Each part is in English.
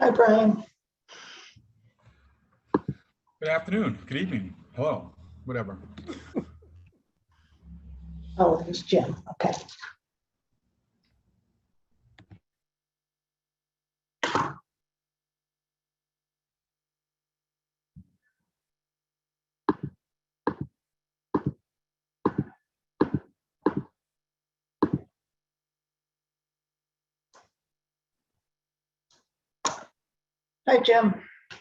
Hi, Brian. Good afternoon, good evening, hello, whatever. Oh, there's Jim. Okay. Hi, Jim.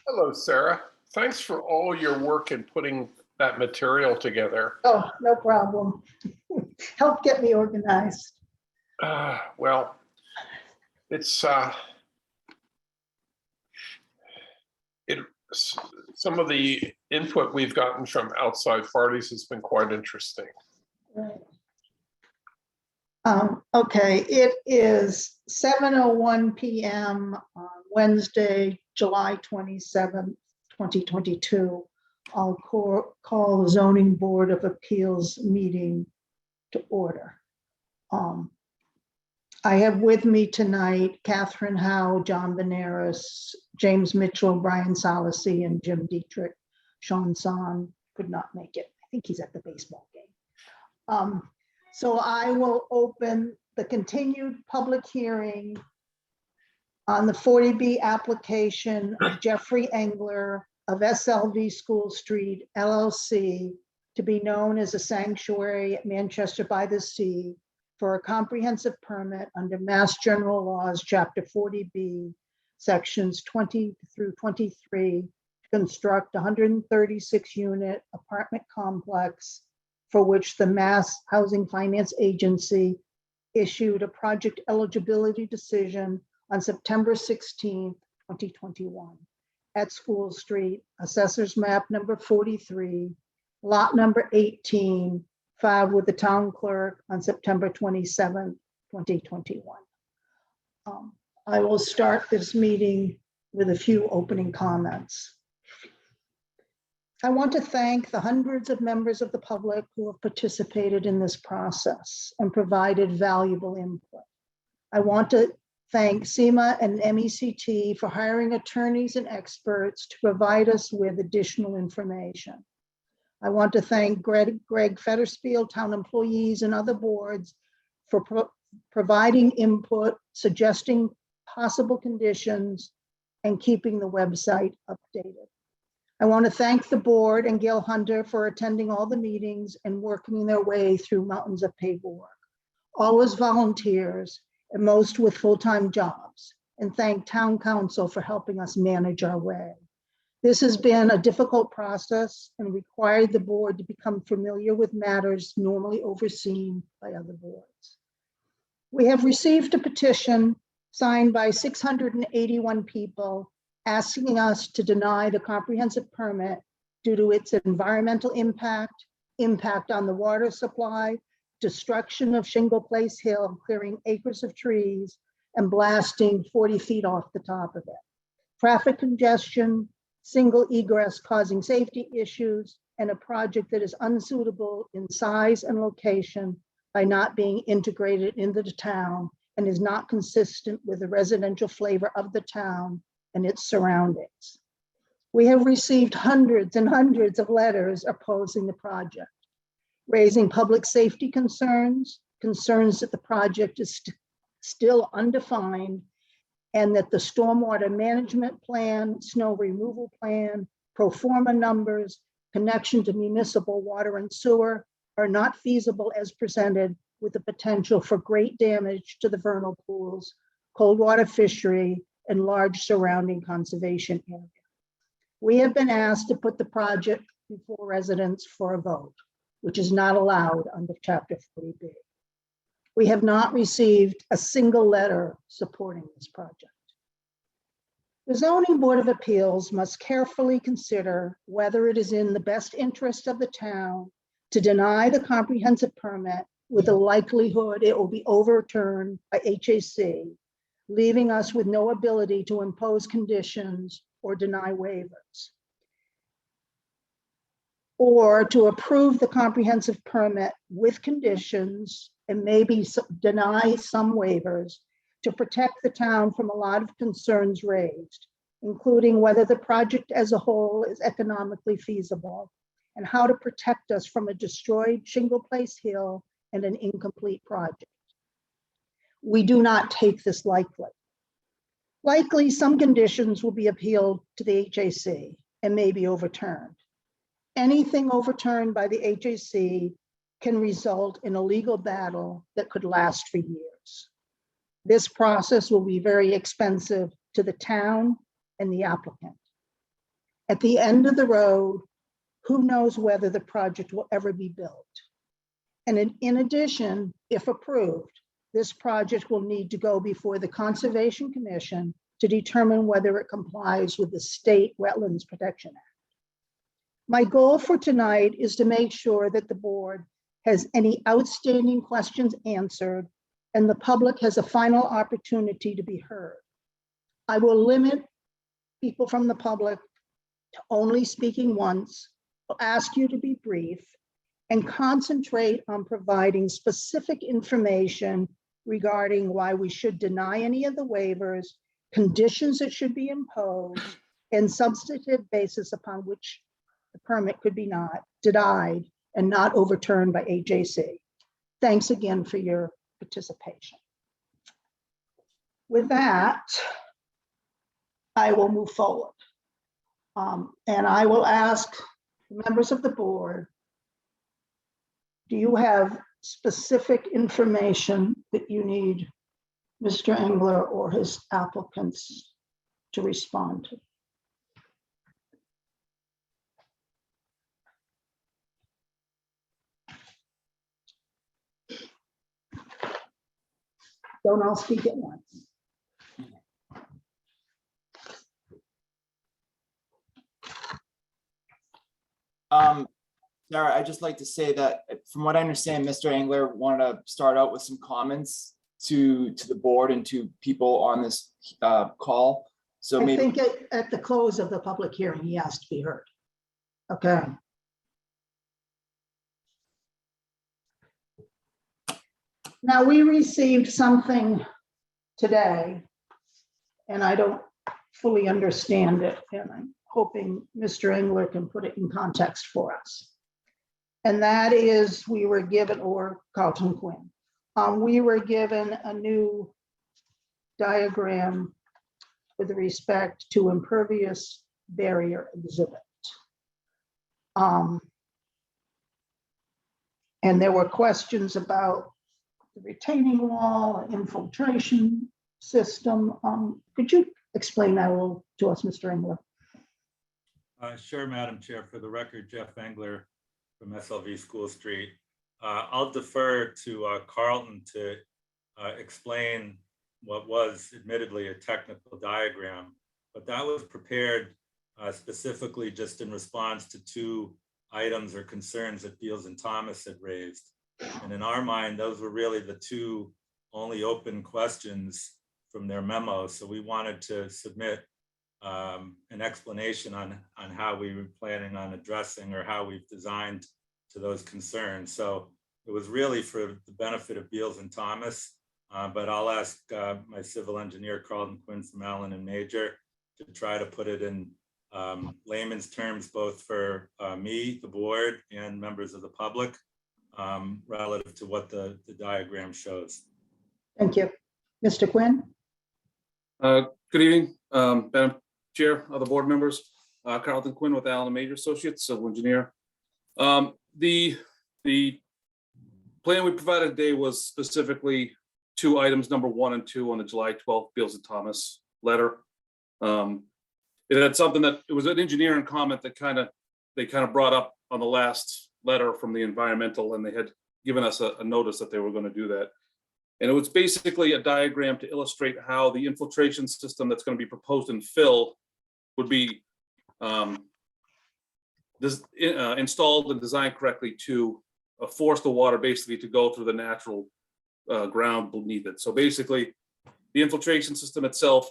Hello, Sarah. Thanks for all your work in putting that material together. Oh, no problem. Help get me organized. Well, it's some of the input we've gotten from outside parties has been quite interesting. Right. Okay, it is 7:01 p.m. on Wednesday, July 27th, 2022. I'll call the Zoning Board of Appeals meeting to order. I have with me tonight Catherine Howe, John Benares, James Mitchell, Brian Salisi, and Jim Dietrich. Sean Son could not make it. I think he's at the baseball game. So I will open the continued public hearing on the 40B application of Jeffrey Engler of SLV School Street LLC to be known as a sanctuary at Manchester by the Sea for a comprehensive permit under Mass General Laws, Chapter 40B, Sections 20 through 23, to construct a 136-unit apartment complex for which the Mass Housing Finance Agency issued a project eligibility decision on September 16, 2021 at School Street, Assessor's Map number 43, lot number 18, filed with the town clerk on September 27, 2021. I will start this meeting with a few opening comments. I want to thank the hundreds of members of the public who have participated in this process and provided valuable input. I want to thank SEMA and MECT for hiring attorneys and experts to provide us with additional information. I want to thank Greg Fetterspiel, town employees, and other boards for providing input, suggesting possible conditions, and keeping the website updated. I want to thank the board and Gail Hunter for attending all the meetings and working their way through mountains of paperwork, all as volunteers and most with full-time jobs, and thank town council for helping us manage our way. This has been a difficult process and required the board to become familiar with matters normally overseen by other boards. We have received a petition signed by 681 people asking us to deny the comprehensive permit due to its environmental impact on the water supply, destruction of Shingle Place Hill, clearing acres of trees, and blasting 40 feet off the top of it. Traffic congestion, single egress causing safety issues, and a project that is unsuitable in size and location by not being integrated into the town and is not consistent with the residential flavor of the town and its surroundings. We have received hundreds and hundreds of letters opposing the project, raising public safety concerns that the project is still undefined, and that the stormwater management plan, snow removal plan, pro forma numbers, connection to municipal water and sewer are not feasible as presented, with the potential for great damage to the vernal pools, cold water fishery, and large surrounding conservation area. We have been asked to put the project before residents for a vote, which is not allowed under Chapter 40B. We have not received a single letter supporting this project. The Zoning Board of Appeals must carefully consider whether it is in the best interest of the town to deny the comprehensive permit with the likelihood it will be overturned by HAC, leaving us with no ability to impose conditions or deny waivers, or to approve the comprehensive permit with conditions and maybe deny some waivers to protect the town from a lot of concerns raised, including whether the project as a whole is economically feasible and how to protect us from a destroyed Shingle Place Hill and an incomplete project. We do not take this lightly. Likely, some conditions will be appealed to the HAC and may be overturned. Anything overturned by the HAC can result in a legal battle that could last for years. This process will be very expensive to the town and the applicant. At the end of the road, who knows whether the project will ever be built? And in addition, if approved, this project will need to go before the Conservation Commission to determine whether it complies with the State Wetlands Protection Act. My goal for tonight is to make sure that the board has any outstanding questions answered and the public has a final opportunity to be heard. I will limit people from the public to only speaking once. I'll ask you to be brief and concentrate on providing specific information regarding why we should deny any of the waivers, conditions that should be imposed, and substantive basis upon which the permit could be not denied and not overturned by HAC. Thanks again for your participation. With that, I will move forward. And I will ask the members of the board, do you have specific information that you need Mr. Engler or his applicants to respond to? Don't all speak at once. Sarah, I'd just like to say that from what I understand, Mr. Engler wanted to start out with some comments to the board and to people on this call. So I maybe think at the close of the public hearing, he asked to be heard. Okay. Now, we received something today, and I don't fully understand it, and I'm hoping Mr. Engler can put it in context for us. And that is, we were given, or Carlton Quinn, we were given a new diagram with respect to impervious barrier exhibit. And there were questions about the retaining wall, infiltration system. Could you explain that a little to us, Mr. Engler? Sure, Madam Chair. For the record, Jeff Engler from SLV School Street. I'll defer to Carlton to explain what was admittedly a technical diagram, but that was prepared specifically just in response to two items or concerns that Beals and Thomas had raised. And in our mind, those were really the two only open questions from their memo. So we wanted to submit an explanation on how we were planning on addressing or how we've designed to those concerns. So it was really for the benefit of Beals and Thomas, but I'll ask my civil engineer, Carlton Quinn from Allen and Major, to try to put it in layman's terms, both for me, the board, and members of the public, relative to what the diagram shows. Thank you. Mr. Quinn? Good evening, Madam Chair, other board members. Carlton Quinn with Allen and Major Associates, civil engineer. The plan we provided today was specifically two items, number 1 and 2 on the July 12th Beals and Thomas letter. It had something that it was an engineering comment that they kind of brought up on the last letter from the environmental, and they had given us a notice that they were going to do that. And it was basically a diagram to illustrate how the infiltration system that's going to be proposed in fill would be installed and designed correctly to force the water basically to go through the natural ground beneath it. So basically, the infiltration system itself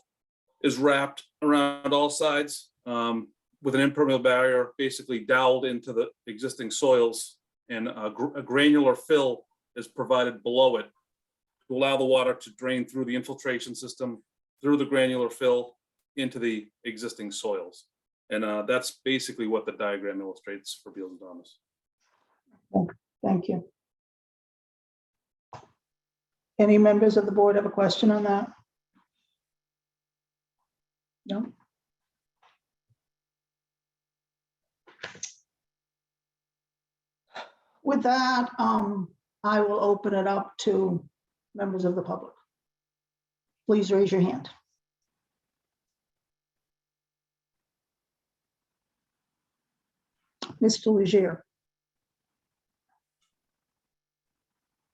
is wrapped around all sides with an impermeable barrier, basically doweled into the existing soils, and a granular fill is provided below it to allow the water to drain through the infiltration system, through the granular fill, into the existing soils. And that's basically what the diagram illustrates for Beals and Thomas. Thank you. Any members of the board have a question on that? No? With that, I will open it up to members of the public. Please raise your hand. Mr. Leger.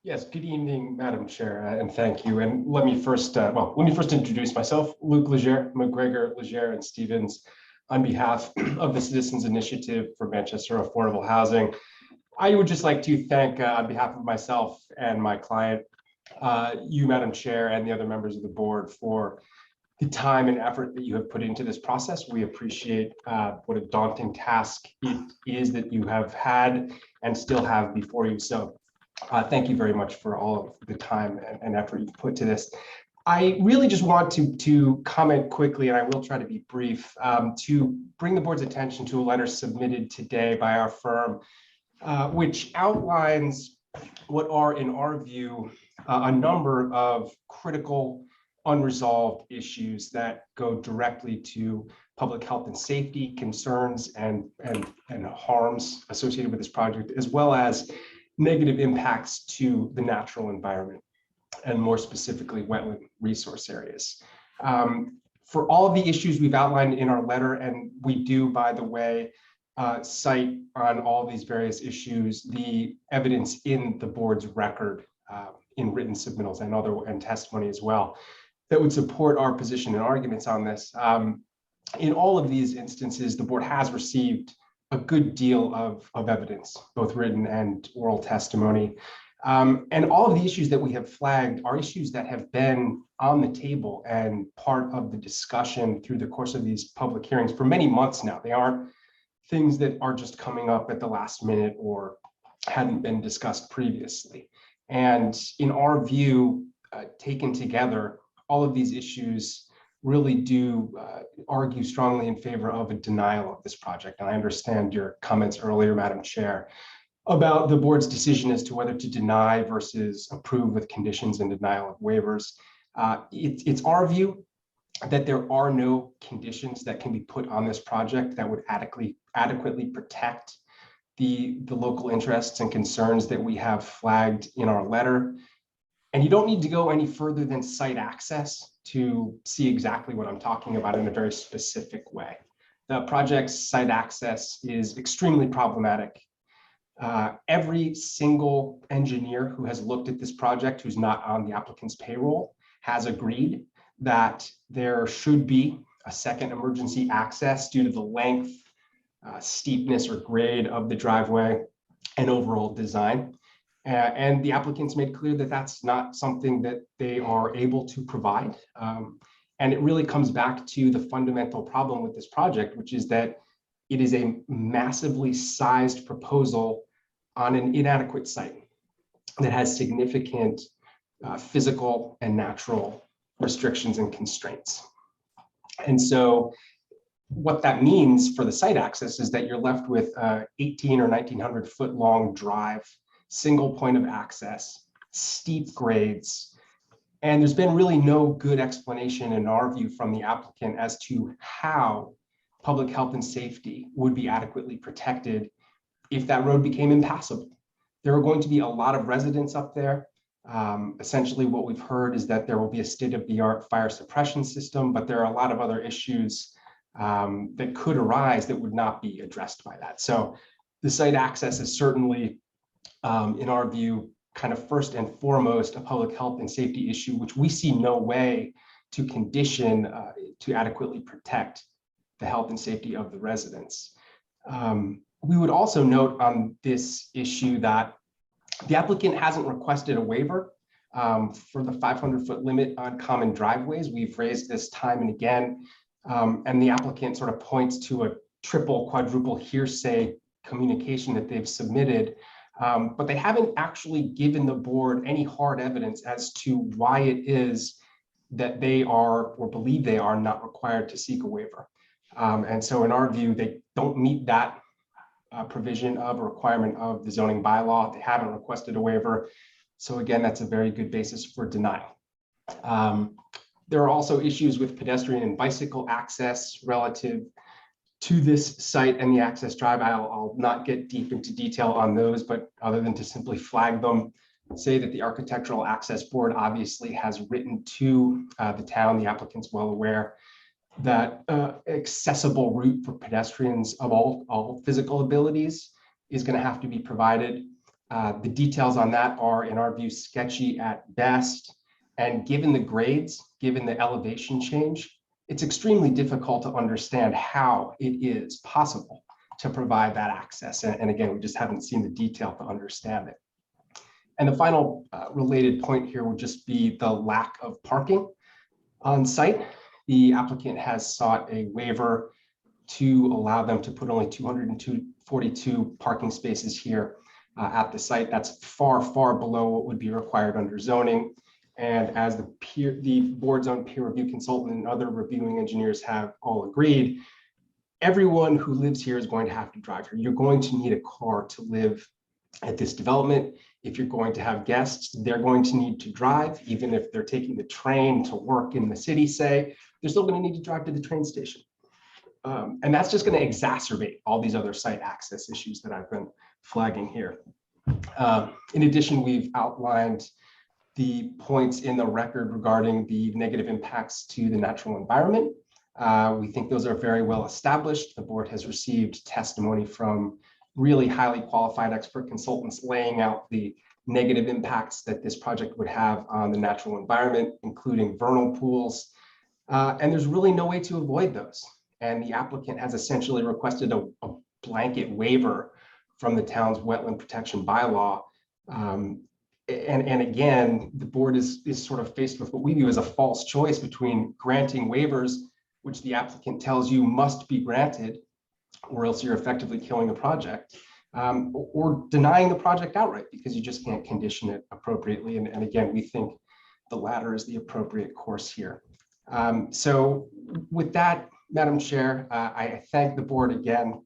Yes, good evening, Madam Chair, and thank you. And let me first introduce myself, Luke Leger, McGregor, Leger, and Stevens, on behalf of the Citizens Initiative for Manchester Affordable Housing. I would just like to thank, on behalf of myself and my client, you, Madam Chair, and the other members of the board for the time and effort that you have put into this process. We appreciate what a daunting task it is that you have had and still have before you. So thank you very much for all of the time and effort you've put to this. I really just want to comment quickly, and I will try to be brief, to bring the board's attention to a letter submitted today by our firm, which outlines what are, in our view, a number of critical unresolved issues that go directly to public health and safety concerns and harms associated with this project, as well as negative impacts to the natural environment, and more specifically, wetland resource areas. For all of the issues we've outlined in our letter, and we do, by the way, cite on all these various issues the evidence in the board's record in written submittals and testimony as well that would support our position and arguments on this. In all of these instances, the board has received a good deal of evidence, both written and oral testimony. And all of the issues that we have flagged are issues that have been on the table and part of the discussion through the course of these public hearings for many months now. They aren't things that are just coming up at the last minute or hadn't been discussed previously. And in our view, taken together, all of these issues really do argue strongly in favor of a denial of this project. And I understand your comments earlier, Madam Chair, about the board's decision as to whether to deny versus approve with conditions and denial of waivers. It's our view that there are no conditions that can be put on this project that would adequately protect the local interests and concerns that we have flagged in our letter. And you don't need to go any further than site access to see exactly what I'm talking about in a very specific way. The project's site access is extremely problematic. Every single engineer who has looked at this project who's not on the applicant's payroll has agreed that there should be a second emergency access due to the length, steepness, or grade of the driveway and overall design. And the applicants made clear that that's not something that they are able to provide. And it really comes back to the fundamental problem with this project, which is that it is a massively sized proposal on an inadequate site that has significant physical and natural restrictions and constraints. And so what that means for the site access is that you're left with 18 or 1900 foot long drive, single point of access, steep grades. And there's been really no good explanation in our view from the applicant as to how public health and safety would be adequately protected if that road became impassable. There are going to be a lot of residents up there. Essentially what we've heard is that there will be a state-of-the-art fire suppression system, but there are a lot of other issues that could arise that would not be addressed by that. So the site access is certainly, in our view, kind of first and foremost a public health and safety issue, which we see no way to condition to adequately protect the health and safety of the residents. We would also note on this issue that the applicant hasn't requested a waiver for the 500-foot limit on common driveways. We've raised this time and again, and the applicant sort of points to a triple, quadruple hearsay communication that they've submitted, but they haven't actually given the board any hard evidence as to why it is that they are, or believe they are, not required to seek a waiver. And so in our view, they don't meet that provision of a requirement of the zoning bylaw. They haven't requested a waiver. So again, that's a very good basis for denial. There are also issues with pedestrian and bicycle access relative to this site and the access drive. I'll not get deep into detail on those, but other than to simply flag them, say that the Architectural Access Board obviously has written to the town, the applicant's well aware, that accessible route for pedestrians of all physical abilities is going to have to be provided. The details on that are, in our view, sketchy at best. And given the grades, given the elevation change, it's extremely difficult to understand how it is possible to provide that access. And again, we just haven't seen the detail to understand it. And the final related point here would just be the lack of parking on site. The applicant has sought a waiver to allow them to put only 242 parking spaces here at the site. That's far, far below what would be required under zoning. And as the board's own peer review consultant and other reviewing engineers have all agreed, everyone who lives here is going to have to drive here. You're going to need a car to live at this development. If you're going to have guests, they're going to need to drive, even if they're taking the train to work in the city, say, they're still going to need to drive to the train station. And that's just going to exacerbate all these other site access issues that I've been flagging here. In addition, we've outlined the points in the record regarding the negative impacts to the natural environment. We think those are very well established. The board has received testimony from really highly qualified expert consultants laying out the negative impacts that this project would have on the natural environment, including vernal pools. And there's really no way to avoid those. And the applicant has essentially requested a blanket waiver from the town's wetland protection bylaw. And again, the board is sort of faced with what we view as a false choice between granting waivers, which the applicant tells you must be granted, or else you're effectively killing the project, or denying the project outright because you just can't condition it appropriately. And again, we think the latter is the appropriate course here. So with that, Madam Chair, I thank the board again.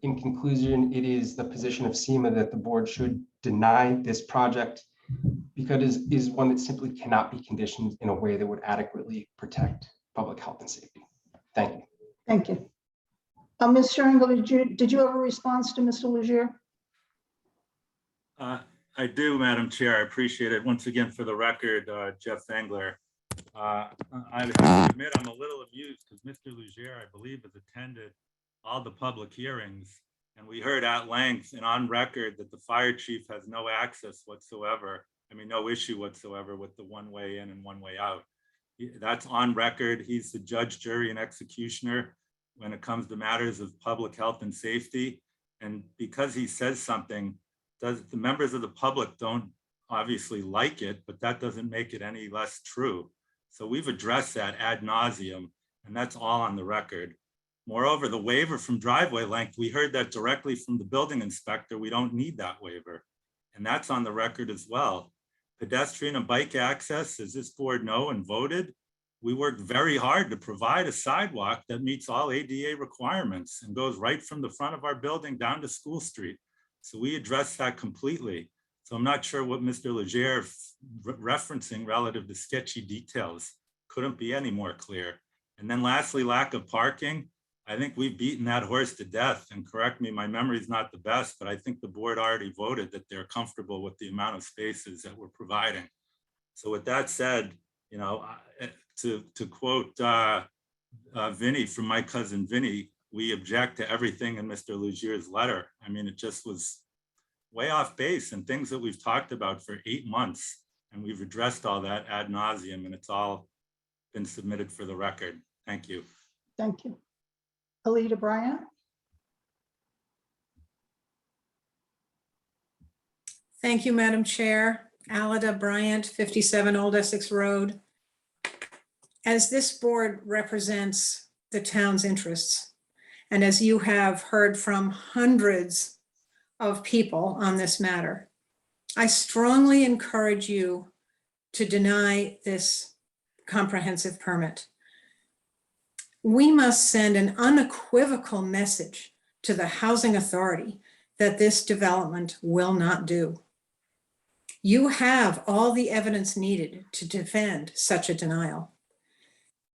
In conclusion, it is the position of SEMA that the board should deny this project because it is one that simply cannot be conditioned in a way that would adequately protect public health and safety. Thank you. Thank you. Mr. Engel, did you have a response to Mr. Leger? I do, Madam Chair. I appreciate it. Once again, for the record, Jeff Engler. I have to admit I'm a little amused because Mr. Leger, I believe, has attended all the public hearings, and we heard at length and on record that the fire chief has no access whatsoever. I mean, no issue whatsoever with the one way in and one way out. That's on record. He's the judge, jury, and executioner when it comes to matters of public health and safety. And because he says something, the members of the public don't obviously like it, but that doesn't make it any less true. So we've addressed that ad nauseum, and that's all on the record. Moreover, the waiver from driveway length, we heard that directly from the building inspector. We don't need that waiver. And that's on the record as well. Pedestrian and bike access, as this board know and voted, we worked very hard to provide a sidewalk that meets all ADA requirements and goes right from the front of our building down to School Street. So we addressed that completely. So I'm not sure what Mr. Leger referencing relative to sketchy details couldn't be any more clear. And then lastly, lack of parking. I think we've beaten that horse to death, and correct me, my memory is not the best, but I think the board already voted that they're comfortable with the amount of spaces that we're providing. So with that said, you know, to quote Vinny from my cousin Vinny, we object to everything in Mr. Leger's letter. I mean, it just was way off base and things that we've talked about for 8 months, and we've addressed all that ad nauseum, and it's all been submitted for the record. Thank you. Thank you. Alida Bryant? Thank you, Madam Chair. Alida Bryant, 57 Old Essex Road. As this board represents the town's interests, and as you have heard from hundreds of people on this matter, I strongly encourage you to deny this comprehensive permit. We must send an unequivocal message to the housing authority that this development will not do. You have all the evidence needed to defend such a denial.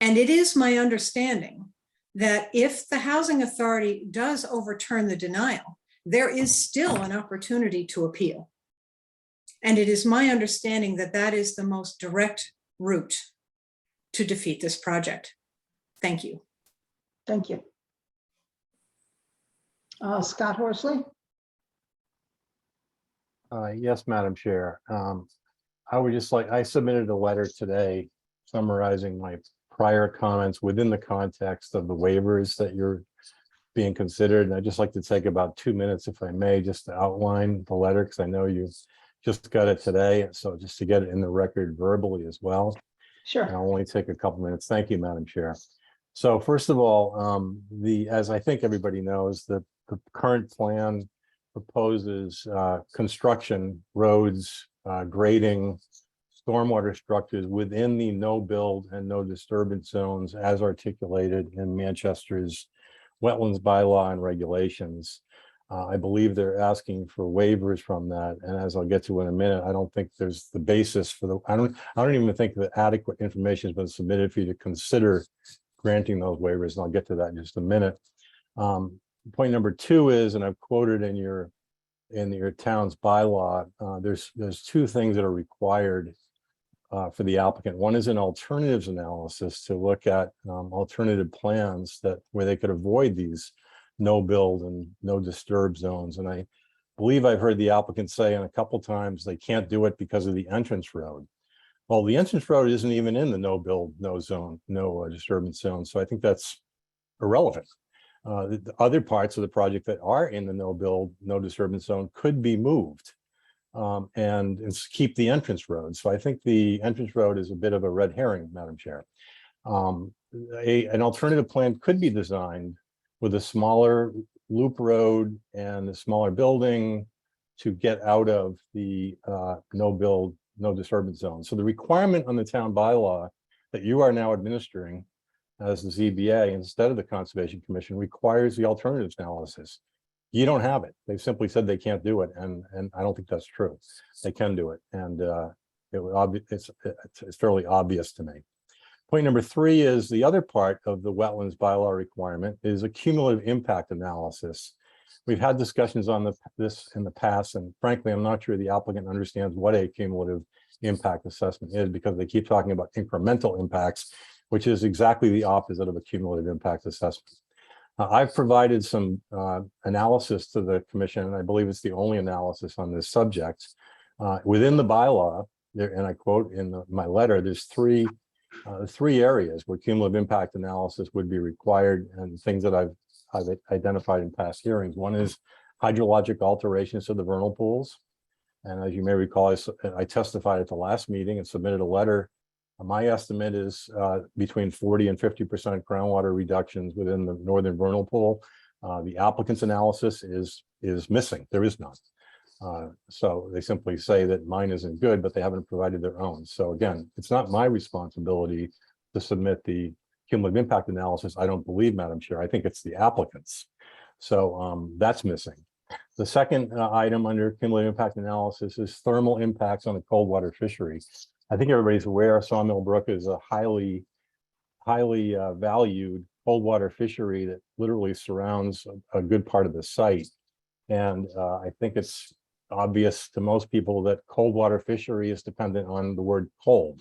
And it is my understanding that if the housing authority does overturn the denial, there is still an opportunity to appeal. And it is my understanding that that is the most direct route to defeat this project. Thank you. Thank you. Scott Horsley? Yes, Madam Chair. I would just like, I submitted a letter today summarizing my prior comments within the context of the waivers that you're being considered. And I'd just like to take about 2 minutes, if I may, just to outline the letter, because I know you just got it today. So just to get it in the record verbally as well. Sure. And I'll only take a couple minutes. Thank you, Madam Chair. So first of all, as I think everybody knows, the current plan proposes construction, roads, grading, stormwater structures within the no build and no disturbance zones as articulated in Manchester's wetlands bylaw and regulations. I believe they're asking for waivers from that. And as I'll get to in a minute, I don't think there's the basis for the, I don't even think that adequate information has been submitted for you to consider granting those waivers. And I'll get to that in just a minute. Point number 2 is, and I've quoted in your town's bylaw, there's 2 things that are required for the applicant. One is an alternatives analysis to look at alternative plans where they could avoid these no build and no disturb zones. And I believe I've heard the applicant say in a couple times they can't do it because of the entrance road. Well, the entrance road isn't even in the no build, no zone, no disturbance zone. So I think that's irrelevant. The other parts of the project that are in the no build, no disturbance zone could be moved and keep the entrance road. So I think the entrance road is a bit of a red herring, Madam Chair. An alternative plan could be designed with a smaller loop road and a smaller building to get out of the no build, no disturbance zone. So the requirement on the town bylaw that you are now administering as the ZBA instead of the Conservation Commission requires the alternatives analysis. You don't have it. They've simply said they can't do it, and I don't think that's true. They can do it, and it's fairly obvious to me. Point number 3 is the other part of the wetlands bylaw requirement is a cumulative impact analysis. We've had discussions on this in the past, and frankly, I'm not sure the applicant understands what a cumulative impact assessment is because they keep talking about incremental impacts, which is exactly the opposite of a cumulative impact assessment. I've provided some analysis to the commission, and I believe it's the only analysis on this subject. Within the bylaw, and I quote in my letter, there's three areas where cumulative impact analysis would be required and things that I've identified in past hearings. One is hydrologic alterations to the vernal pools. And as you may recall, I testified at the last meeting and submitted a letter. My estimate is between 40 and 50% groundwater reductions within the northern vernal pool. The applicant's analysis is missing. There is none. So they simply say that mine isn't good, but they haven't provided their own. So again, it's not my responsibility to submit the cumulative impact analysis. I don't believe, Madam Chair. I think it's the applicant's. So that's missing. The second item under cumulative impact analysis is thermal impacts on the cold water fishery. I think everybody's aware Sawmill Brook is a highly valued cold water fishery that literally surrounds a good part of the site. And I think it's obvious to most people that cold water fishery is dependent on the word cold.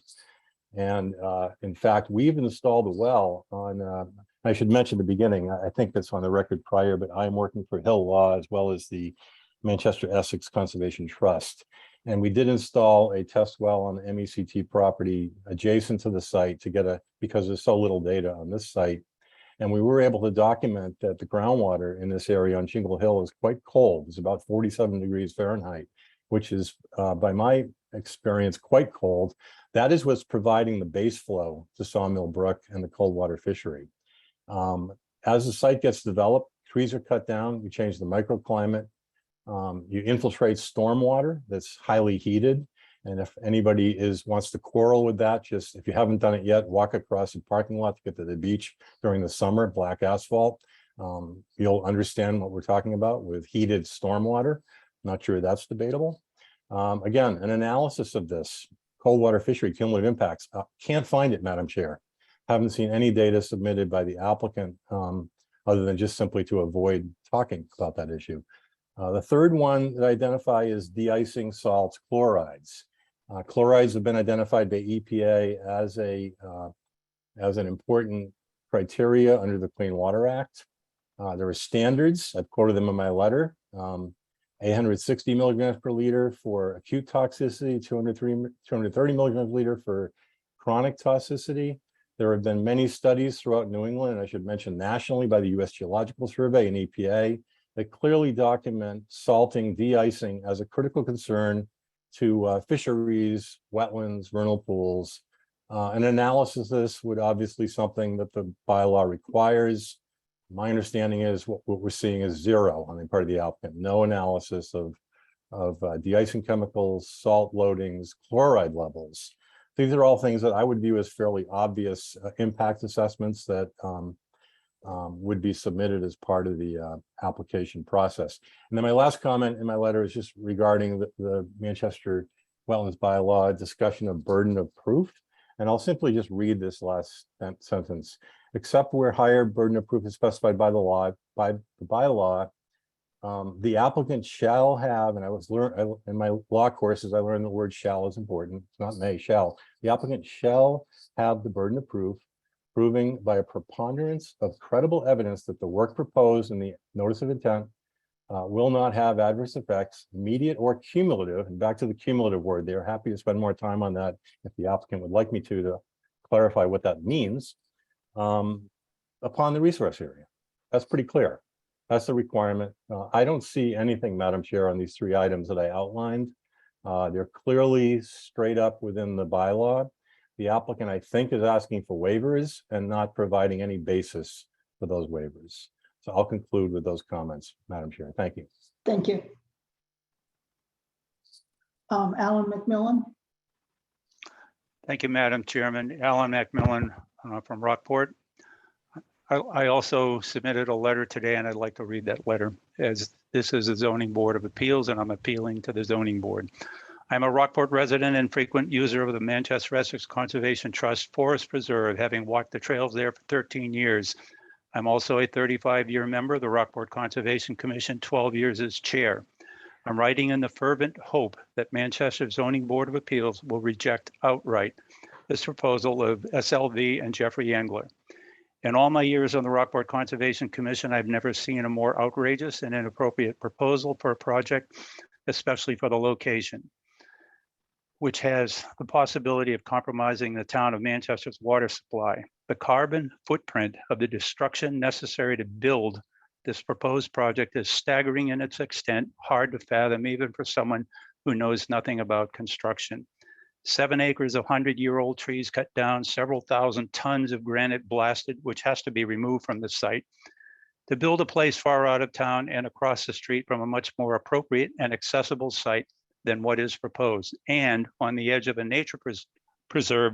And in fact, we've installed a well on, I should mention at the beginning, I think that's on the record prior, but I'm working for Hill Law as well as the Manchester Essex Conservation Trust. And we did install a test well on the MECT property adjacent to the site to get because there's so little data on this site. And we were able to document that the groundwater in this area on Shingle Hill is quite cold. It's about 47 degrees Fahrenheit, which is, by my experience, quite cold. That is what's providing the base flow to Sawmill Brook and the cold water fishery. As the site gets developed, trees are cut down, you change the microclimate, you infiltrate stormwater that's highly heated, And if anybody wants to quarrel with that, just if you haven't done it yet, walk across the parking lot to get to the beach during the summer, black asphalt. You'll understand what we're talking about with heated stormwater. Not sure that's debatable. Again, an analysis of this cold water fishery cumulative impacts. Can't find it, Madam Chair. Haven't seen any data submitted by the applicant other than just simply to avoid talking about that issue. The third one that I identify is de-icing salts, chlorides. Chlorides have been identified by EPA as an important criteria under the Clean Water Act. There are standards, I've quoted them in my letter, 860 milligrams per liter for acute toxicity, 230 milligrams per liter for chronic toxicity. There have been many studies throughout New England, and I should mention nationally by the U.S. Geological Survey and EPA, that clearly document salting, de-icing as a critical concern to fisheries, wetlands, vernal pools. An analysis of this would obviously something that the bylaw requires. My understanding is what we're seeing is zero on the part of the applicant, no analysis of de-icing chemicals, salt loadings, chloride levels. These are all things that I would view as fairly obvious impact assessments that would be submitted as part of the application process. And then my last comment in my letter is just regarding the Manchester Wetlands Bylaw discussion of burden of proof. And I'll simply just read this last sentence. Except where higher burden of proof is specified by the law, the applicant shall have, and I was in my law courses, I learned the word shall is important. It's not may, shall. The applicant shall have the burden of proof, proving by a preponderance of credible evidence that the work proposed in the notice of intent will not have adverse effects, immediate or cumulative. And back to the cumulative word, they're happy to spend more time on that if the applicant would like me to clarify what that means. Upon the resource area. That's pretty clear. That's the requirement. I don't see anything, Madam Chair, on these three items that I outlined. They're clearly straight up within the bylaw. The applicant, I think, is asking for waivers and not providing any basis for those waivers. So I'll conclude with those comments, Madam Chair. Thank you. Thank you. Alan McMillan. Thank you, Madam Chairman. Alan McMillan from Rockport. I also submitted a letter today, and I'd like to read that letter, as this is a zoning board of appeals, and I'm appealing to the zoning board. I'm a Rockport resident and frequent user of the Manchester Essex Conservation Trust Forest Preserve, having walked the trails there for 13 years. I'm also a 35-year member of the Rockport Conservation Commission, 12 years as chair. I'm writing in the fervent hope that Manchester Zoning Board of Appeals will reject outright this proposal of SLV and Jeffrey Engler. In all my years on the Rockport Conservation Commission, I've never seen a more outrageous and inappropriate proposal for a project, especially for the location, which has the possibility of compromising the town of Manchester's water supply. The carbon footprint of the destruction necessary to build this proposed project is staggering in its extent, hard to fathom even for someone who knows nothing about construction. 7 acres of 100-year-old trees cut down, several thousand tons of granite blasted, which has to be removed from the site, to build a place far out of town and across the street from a much more appropriate and accessible site than what is proposed, and on the edge of a nature preserve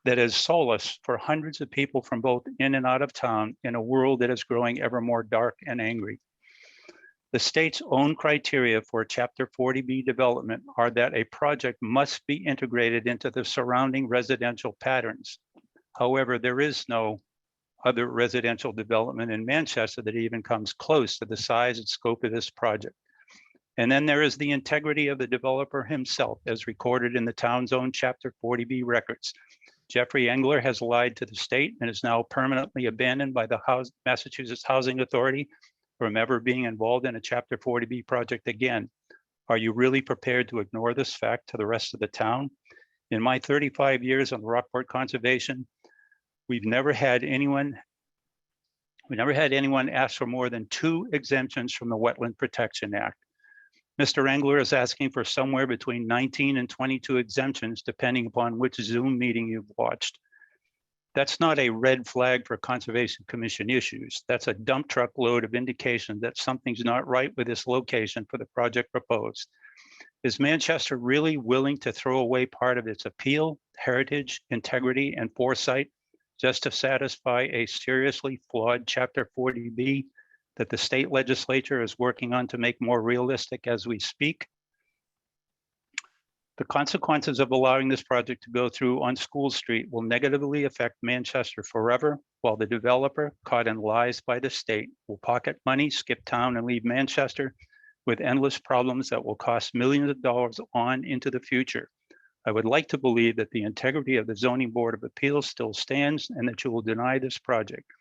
that is solace for hundreds of people from both in and out of town in a world that is growing ever more dark and angry. The state's own criteria for Chapter 40B development are that a project must be integrated into the surrounding residential patterns. However, there is no other residential development in Manchester that even comes close to the size and scope of this project. And then there is the integrity of the developer himself, as recorded in the town's own Chapter 40B records. Jeffrey Engler has lied to the state and is now permanently abandoned by the Massachusetts Housing Authority from ever being involved in a Chapter 40B project again. Are you really prepared to ignore this fact to the rest of the town? In my 35 years on Rockport Conservation, we've never had anyone ask for more than 2 exemptions from the Wetland Protection Act. Mr. Engler is asking for somewhere between 19 and 22 exemptions, depending upon which Zoom meeting you've watched. That's not a red flag for Conservation Commission issues. That's a dump truck load of indication that something's not right with this location for the project proposed. Is Manchester really willing to throw away part of its appeal, heritage, integrity, and foresight just to satisfy a seriously flawed Chapter 40B that the state legislature is working on to make more realistic as we speak? The consequences of allowing this project to go through on School Street will negatively affect Manchester forever, while the developer, caught in lies by the state, will pocket money, skip town, and leave Manchester with endless problems that will cost millions of dollars on into the future. I would like to believe that the integrity of the Zoning Board of Appeals still stands and that you will deny this project.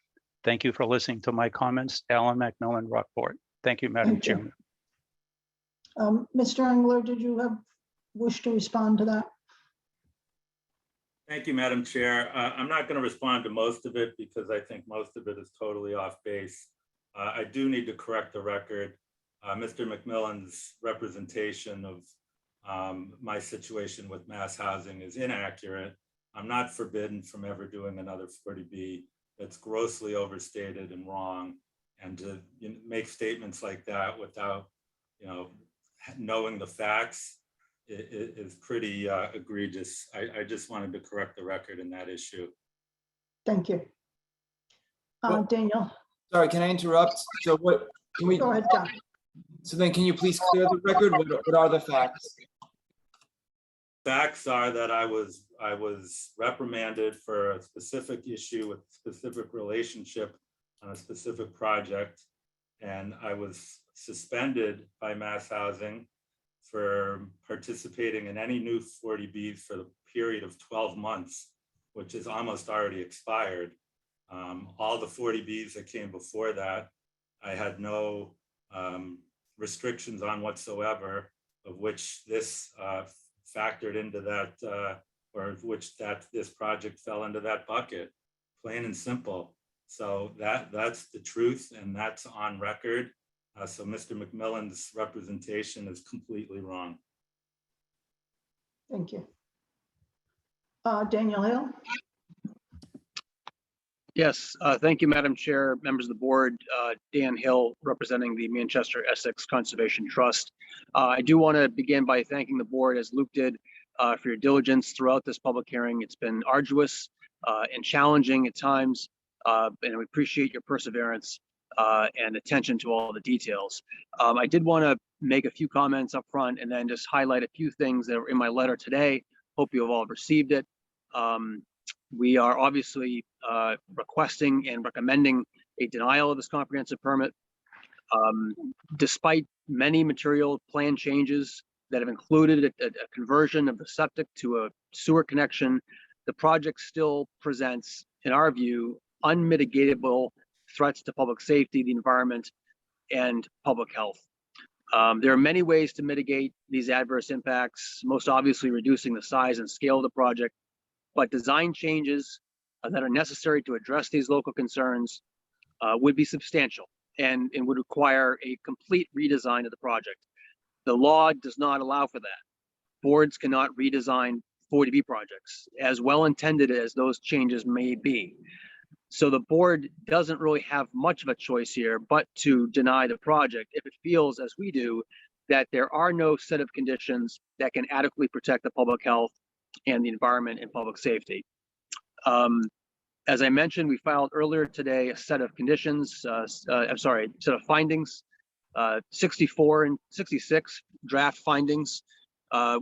Thank you for listening to my comments. Alan Macmillan, Rockport. Thank you, Madam Thank you. Chairman. Mr. Engler, did you wish to respond to that? Thank you, Madam Chair. I'm not going to respond to most of it because I think most of it is totally off base. I do need to correct the record. Mr. McMillan's representation of my situation with mass housing is inaccurate. I'm not forbidden from ever doing another 40B. It's grossly overstated and wrong. And to make statements like that without, knowing the facts is pretty egregious. I just wanted to correct the record in that issue. Thank you. Daniel, Sorry, can I interrupt? So what, can we, go ahead, John. so then can you please clear the record? What are the facts? Facts are that I was reprimanded for a specific issue with a specific relationship on a specific project. And I was suspended by mass housing for participating in any new 40Bs for the period of 12 months, which is almost already expired. All the 40Bs that came before that, I had no restrictions on whatsoever, of which this factored into that, or of which this project fell into that bucket, plain and simple. So that's the truth, and that's on record. So Mr. McMillan's representation is completely wrong. Thank you. Daniel Hill. Yes, thank you, Madam Chair, members of the board. Dan Hill, representing the Manchester Essex Conservation Trust. I do want to begin by thanking the board, as Luke did, for your diligence throughout this public hearing. It's been arduous and challenging at times, and we appreciate your perseverance and attention to all the details. I did want to make a few comments up front and then just highlight a few things that are in my letter today. Hope you have all received it. We are obviously requesting and recommending a denial of this comprehensive permit. Despite many material plan changes that have included a conversion of the septic to a sewer connection, the project still presents, in our view, unmitigatable threats to public safety, the environment, and public health. There are many ways to mitigate these adverse impacts, most obviously reducing the size and scale of the project, but design changes that are necessary to address these local concerns would be substantial and would require a complete redesign of the project. The law does not allow for that. Boards cannot redesign 40B projects, as well intended as those changes may be. So the board doesn't really have much of a choice here, but to deny the project if it feels, as we do, that there are no set of conditions that can adequately protect the public health and the environment and public safety. As I mentioned, we filed earlier today a set of conditions, set of findings, 64 and 66 draft findings,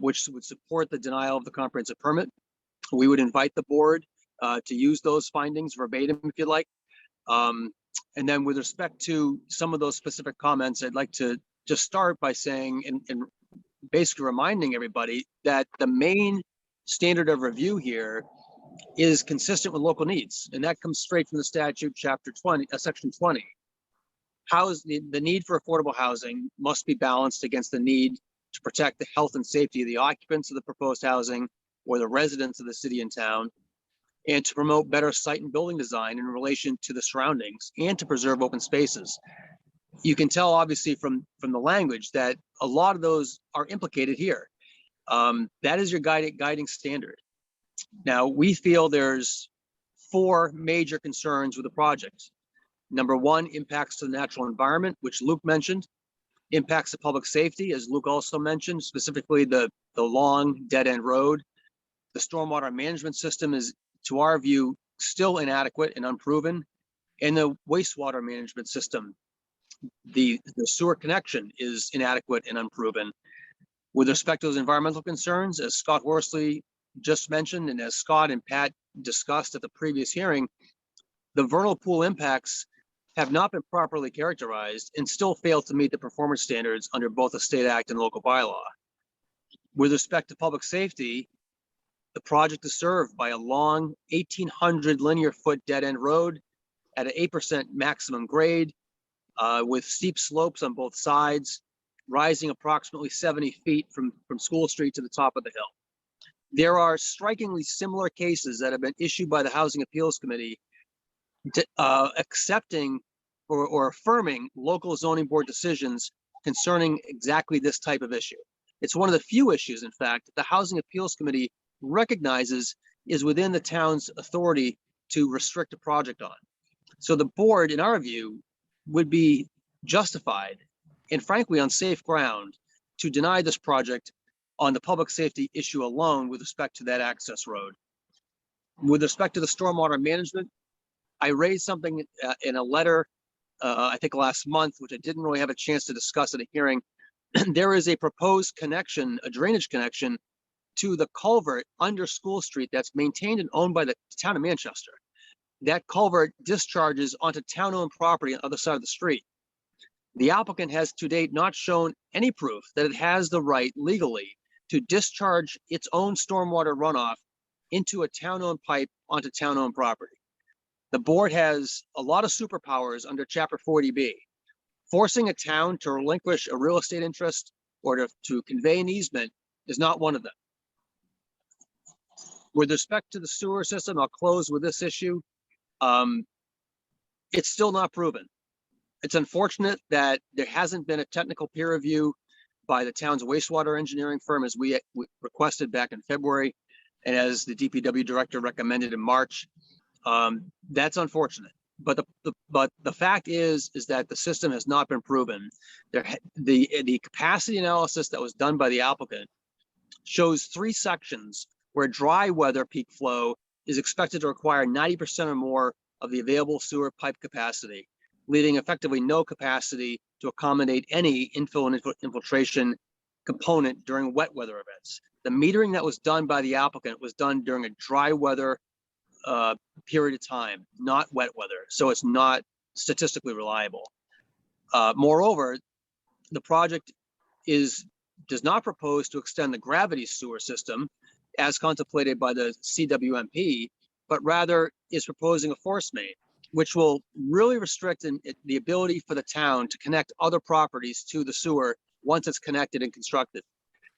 which would support the denial of the comprehensive permit. We would invite the board to use those findings verbatim if you'd like. And then with respect to some of those specific comments, I'd like to just start by saying and basically reminding everybody that the main standard of review here is consistent with local needs, and that comes straight from the statute, chapter 20, section 20. The need for affordable housing must be balanced against the need to protect the health and safety of the occupants of the proposed housing or the residents of the city and town, and to promote better site and building design in relation to the surroundings and to preserve open spaces. You can tell obviously from the language that a lot of those are implicated here. That is your guiding standard. Now, we feel there's 4 major concerns with the project. Number 1, impacts to the natural environment, which Luke mentioned. impacts to public safety, as Luke also mentioned, specifically the long dead-end road. The stormwater management system is, to our view, still inadequate and unproven. And the wastewater management system, the sewer connection is inadequate and unproven. With respect to those environmental concerns, as Scott Horsley just mentioned, and as Scott and Pat discussed at the previous hearing, the vernal pool impacts have not been properly characterized and still fail to meet the performance standards under both the state act and local bylaw. With respect to public safety, the project is served by a long 1,800 linear foot dead end road at an 8% maximum grade, with steep slopes on both sides, rising approximately 70 feet from School Street to the top of the hill. There are strikingly similar cases that have been issued by the Housing Appeals Committee accepting or affirming local zoning board decisions concerning exactly this type of issue. It's one of the few issues, in fact, that the Housing Appeals Committee recognizes is within the town's authority to restrict a project on. So the board, in our view, would be justified and frankly on safe ground to deny this project on the public safety issue alone with respect to that access road. With respect to the stormwater management, I raised something in a letter, I think last month, which I didn't really have a chance to discuss at a hearing. There is a proposed connection, a drainage connection to the culvert under School Street that's maintained and owned by the town of Manchester. That culvert discharges onto town-owned property on the other side of the street. The applicant has to date not shown any proof that it has the right legally to discharge its own stormwater runoff into a town-owned pipe onto town-owned property. The board has a lot of superpowers under Chapter 40B. Forcing a town to relinquish a real estate interest or to convey an easement is not one of them. With respect to the sewer system, I'll close with this issue. It's still not proven. It's unfortunate that there hasn't been a technical peer review by the town's wastewater engineering firm as we requested back in February, and as the DPW director recommended in March. That's unfortunate. But the fact is that the system has not been proven. The capacity analysis that was done by the applicant shows 3 sections where dry weather peak flow is expected to require 90% or more of the available sewer pipe capacity, leaving effectively no capacity to accommodate any infill and infiltration component during wet weather events. The metering that was done by the applicant was done during a dry weather period of time, not wet weather. So it's not statistically reliable. Moreover, the project does not propose to extend the gravity sewer system as contemplated by the CWMP, but rather is proposing a force main, which will really restrict the ability for the town to connect other properties to the sewer once it's connected and constructed.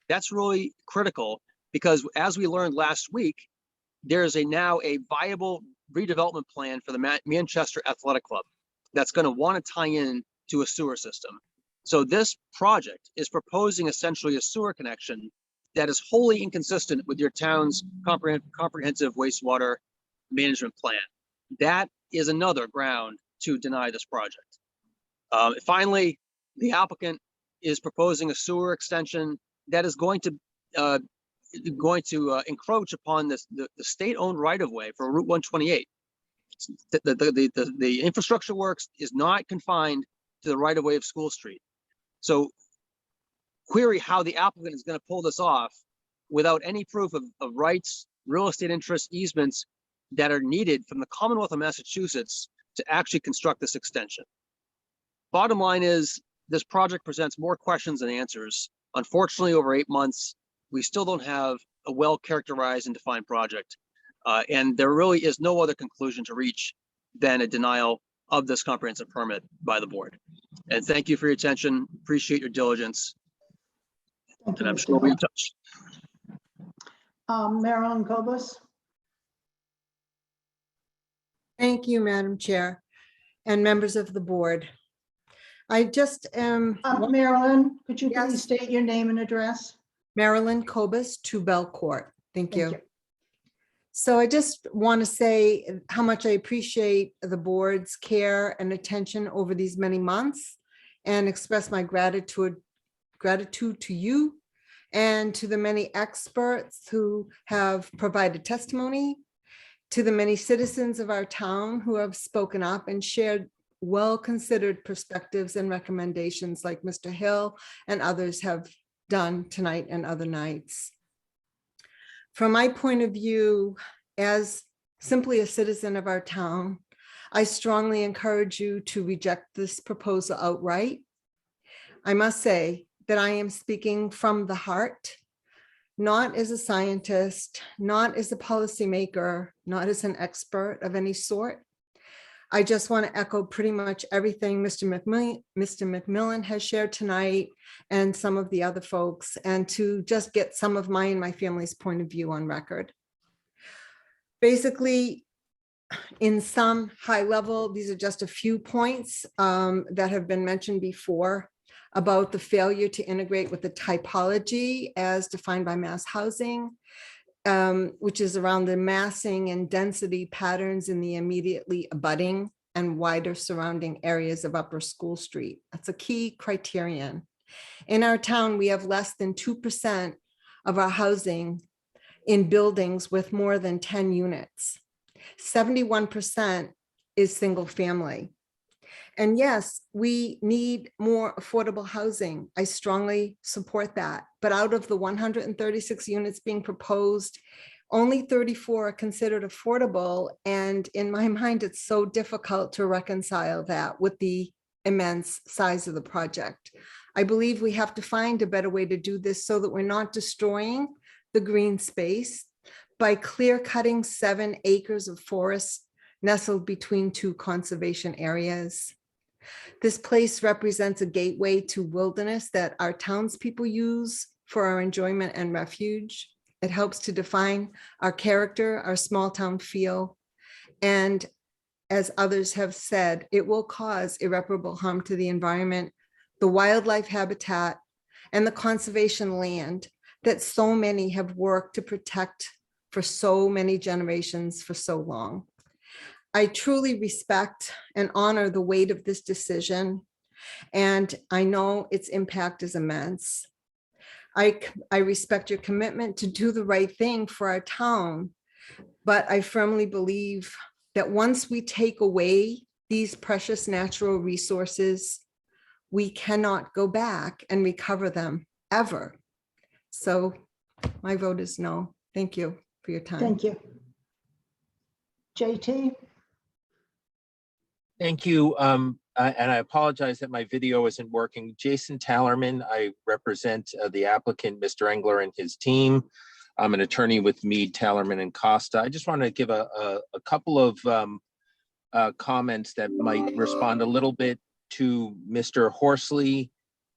That's really critical because, as we learned last week, there's now a viable redevelopment plan for the Manchester Athletic Club that's going to want to tie in to a sewer system. So this project is proposing essentially a sewer connection that is wholly inconsistent with your town's comprehensive wastewater management plan. That is another ground to deny this project. Finally, the applicant is proposing a sewer extension that is going to encroach upon the state-owned right-of-way for Route 128. The infrastructure works is not confined to the right-of-way of School Street. So query how the applicant is going to pull this off without any proof of rights, real estate interest, easements that are needed from the Commonwealth of Massachusetts to actually construct this extension. Bottom line is, this project presents more questions than answers. Unfortunately, over 8 months, we still don't have a well-characterized and defined project. And there really is no other conclusion to reach than a denial of this comprehensive permit by the board. And thank you for your attention. Appreciate your diligence. Thank you, And I'm Mr. sure we'll be in Hill. touch. Marilyn Cobus? Thank you, Madam Chair, and members of the board. I just am Marilyn, could you Yes. please state your name and address? Marilyn Cobus, 2 Bell Court. Thank Thank you. you. So I just want to say how much I appreciate the board's care and attention over these many months. and express my gratitude to you and to the many experts who have provided testimony, to the many citizens of our town who have spoken up and shared well-considered perspectives and recommendations like Mr. Hill and others have done tonight and other nights. From my point of view, as simply a citizen of our town, I strongly encourage you to reject this proposal outright. I must say that I am speaking from the heart, not as a scientist, not as a policymaker, not as an expert of any sort. I just want to echo pretty much everything Mr. McMillan has shared tonight and some of the other folks, and to just get some of my and my family's point of view on record. Basically, in some high level, these are just a few points that have been mentioned before about the failure to integrate with the typology as defined by Mass Housing, which is around the massing and density patterns in the immediately abutting and wider surrounding areas of Upper School Street. That's a key criterion. In our town, we have less than 2% of our housing in buildings with more than 10 units. 71% is single family. And yes, we need more affordable housing. I strongly support that. But out of the 136 units being proposed, only 34 are considered affordable. And in my mind, it's so difficult to reconcile that with the immense size of the project. I believe we have to find a better way to do this so that we're not destroying the green space by clear cutting 7 acres of forest nestled between 2 conservation areas. This place represents a gateway to wilderness that our townspeople use for our enjoyment and refuge. It helps to define our character, our small town feel. And as others have said, it will cause irreparable harm to the environment, the wildlife habitat, and the conservation land that so many have worked to protect for so many generations for so long. I truly respect and honor the weight of this decision, and I know its impact is immense. I respect your commitment to do the right thing for our town, but I firmly believe that once we take away these precious natural resources, we cannot go back and recover them ever. So my vote is no. Thank you for your time. Thank you. JT? Thank you. And I apologize that my video isn't working. Jason Tallerman, I represent the applicant, Mr. Engler, and his team. I'm an attorney with Mead, Tallerman, and Costa. I just want to give a couple of comments that might respond a little bit to Mr. Horsley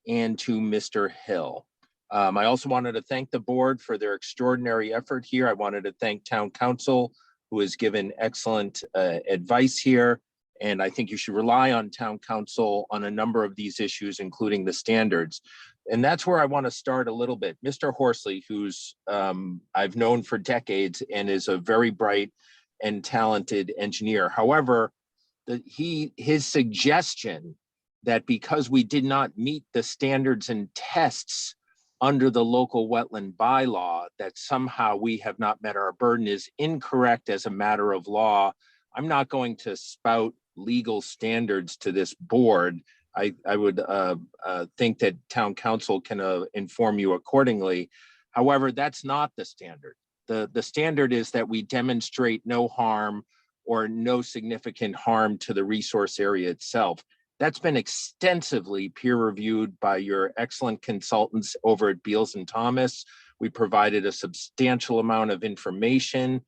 and to Mr. Hill. I also wanted to thank the board for their extraordinary effort here. I wanted to thank Town Council, who has given excellent advice here. And I think you should rely on Town Council on a number of these issues, including the standards. And that's where I want to start a little bit. Mr. Horsley, who's I've known for decades and is a very bright and talented engineer. However, his suggestion that because we did not meet the standards and tests under the local wetland bylaw, that somehow we have not met our burden is incorrect as a matter of law. I'm not going to spout legal standards to this board. I would think that Town Council can inform you accordingly. However, that's not the standard. The standard is that we demonstrate no harm or no significant harm to the resource area itself. That's been extensively peer reviewed by your excellent consultants over at Beals and Thomas. We provided a substantial amount of information,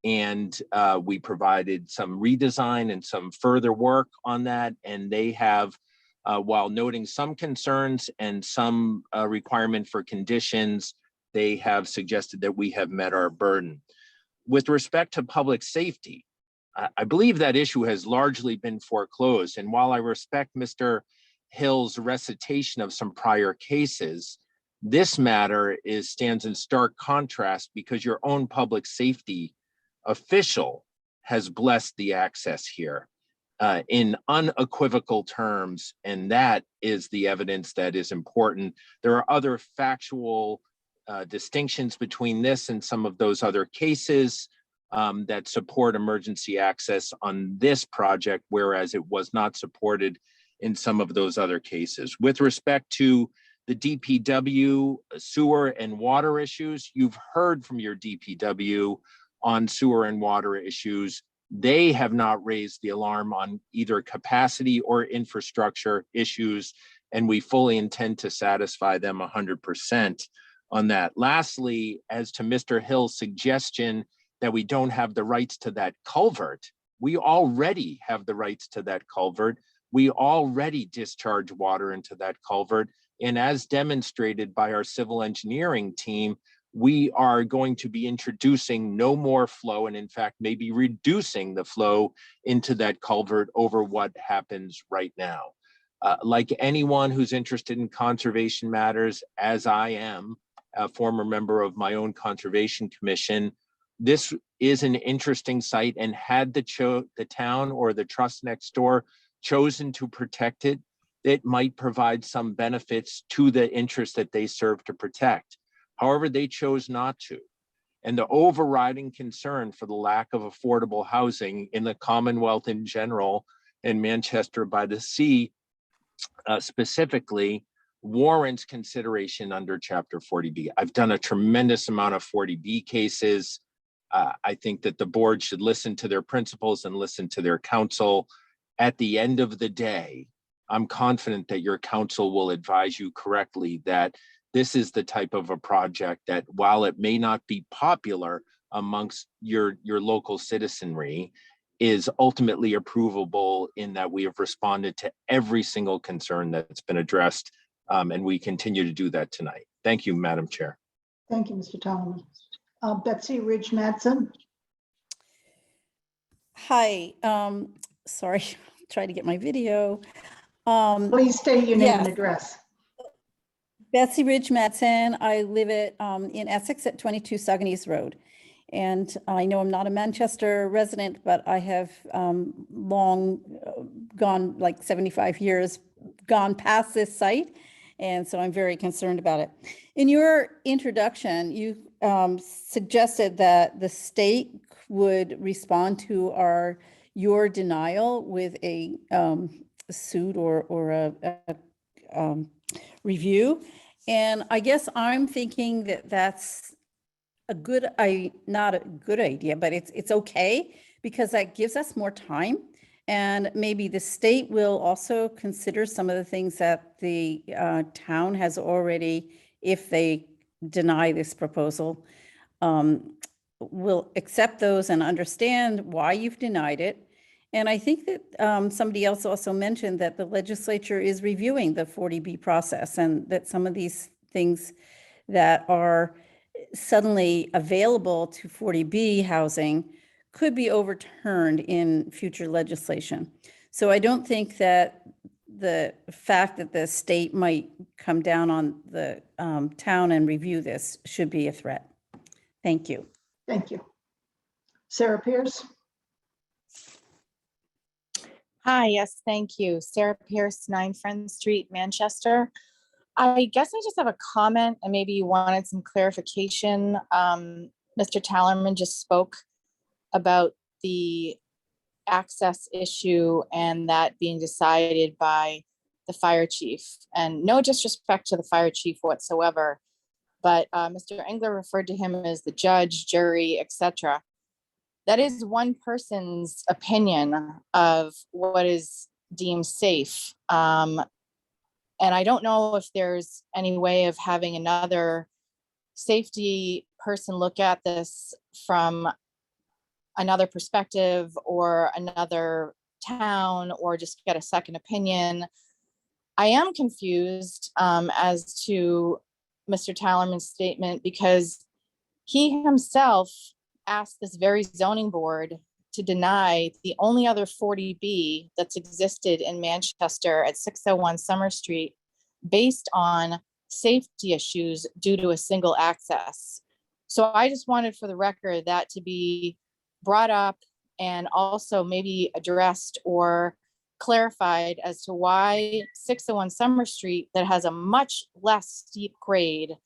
and we provided some redesign and some further work on that. And they have, while noting some concerns and some requirement for conditions, they have suggested that we have met our burden. With respect to public safety, I believe that issue has largely been foreclosed. And while I respect Mr. Hill's recitation of some prior cases, this matter stands in stark contrast because your own public safety official has blessed the access here. in unequivocal terms, and that is the evidence that is important. There are other factual distinctions between this and some of those other cases that support emergency access on this project, whereas it was not supported in some of those other cases. With respect to the DPW sewer and water issues, you've heard from your DPW on sewer and water issues. They have not raised the alarm on either capacity or infrastructure issues, and we fully intend to satisfy them 100% on that. Lastly, as to Mr. Hill's suggestion that we don't have the rights to that culvert, we already have the rights to that culvert. We already discharge water into that culvert. And as demonstrated by our civil engineering team, we are going to be introducing no more flow, and in fact, maybe reducing the flow into that culvert over what happens right now. Like anyone who's interested in conservation matters, as I am, a former member of my own conservation commission, this is an interesting site, and had the town or the trust next door chosen to protect it, it might provide some benefits to the interest that they serve to protect. However, they chose not to. And the overriding concern for the lack of affordable housing in the Commonwealth in general, and Manchester by the Sea specifically, warrants consideration under Chapter 40B. I've done a tremendous amount of 40B cases. I think that the board should listen to their principals and listen to their counsel. At the end of the day, I'm confident that your counsel will advise you correctly that this is the type of a project that, while it may not be popular amongst your local citizenry, is ultimately approvable in that we have responded to every single concern that's been addressed, and we continue to do that tonight. Thank you, Madam Chair. Thank you, Mr. Talman. Betsy Ridge Madsen. Hi, sorry, trying to get my video. Please state your name yes. and address. Betsy Ridge Madsen. I live in Essex at 22 Sauganese Road. And I know I'm not a Manchester resident, but I have long gone, like 75 years, gone past this site. And so I'm very concerned about it. In your introduction, you suggested that the state would respond to your denial with a suit or a review. And I guess I'm thinking that that's not a good idea, but it's okay, because that gives us more time. And maybe the state will also consider some of the things that the town has already, if they deny this proposal, will accept those and understand why you've denied it. And I think that somebody else also mentioned that the legislature is reviewing the 40B process, and that some of these things that are suddenly available to 40B housing could be overturned in future legislation. So I don't think that the fact that the state might come down on the town and review this should be a threat. Thank you. Thank you. Sarah Pierce. Hi, yes, thank you. Sarah Pierce, 9 Friend Street, Manchester. I guess I just have a comment, and maybe you wanted some clarification. Mr. Tallerman just spoke about the access issue and that being decided by the fire chief. And no disrespect to the fire chief whatsoever, but Mr. Engler referred to him as the judge, jury, etc. That is one person's opinion of what is deemed safe. And I don't know if there's any way of having another safety person look at this from another perspective, or another town, or just get a second opinion. I am confused as to Mr. Tallerman's statement, because he himself asked this very zoning board to deny the only other 40B that's existed in Manchester at 601 Summer Street based on safety issues due to a single access. So I just wanted, for the record, that to be brought up and also maybe addressed or clarified as to why 601 Summer Street, that has a much less steep grade,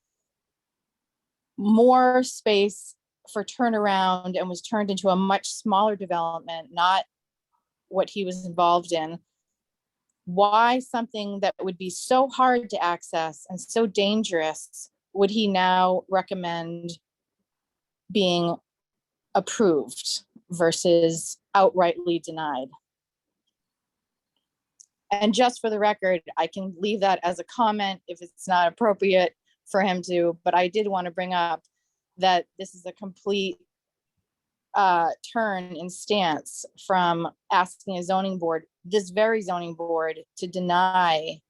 more space for turnaround, and was turned into a much smaller development, not what he was involved in. Why something that would be so hard to access and so dangerous would he now recommend being approved versus outrightly denied? And just for the record, I can leave that as a comment if it's not appropriate for him to, but I did want to bring up that this is a complete turn in stance from asking a zoning board, this very zoning board, to deny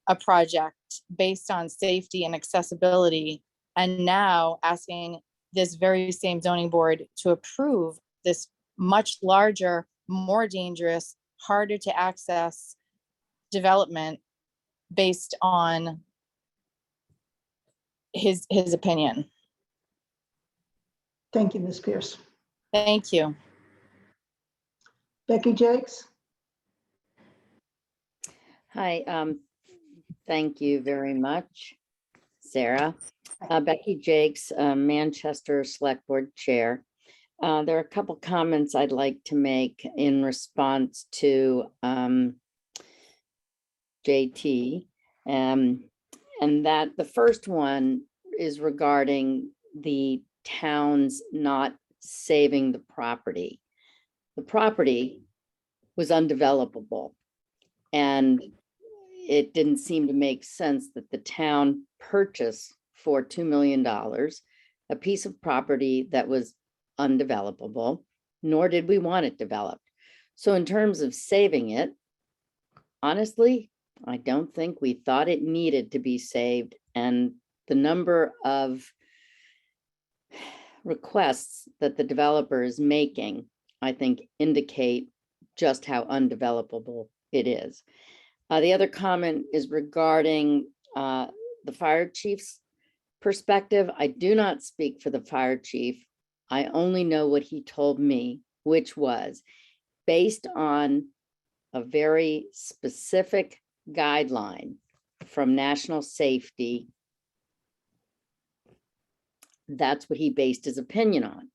a project based on safety and accessibility, and now asking this very same zoning board to approve this much larger, more dangerous, harder to access development based on his opinion. Thank you, Ms. Pierce. Thank you. Becky Jakes? Hi, thank you very much, Sarah. Becky Jakes, Manchester Select Board Chair. There are a couple comments I'd like to make in response to JT. And that the first one is regarding the towns not saving the property. The property was undevelopable, and it didn't seem to make sense that the town purchase for $2 million a piece of property that was undevelopable, nor did we want it developed. So in terms of saving it, honestly, I don't think we thought it needed to be saved, and the number of requests that the developer is making, I think, indicate just how undevelopable it is. The other comment is regarding the fire chief's perspective. I do not speak for the fire chief. I only know what he told me, which was based on a very specific guideline from national safety. That's what he based his opinion on.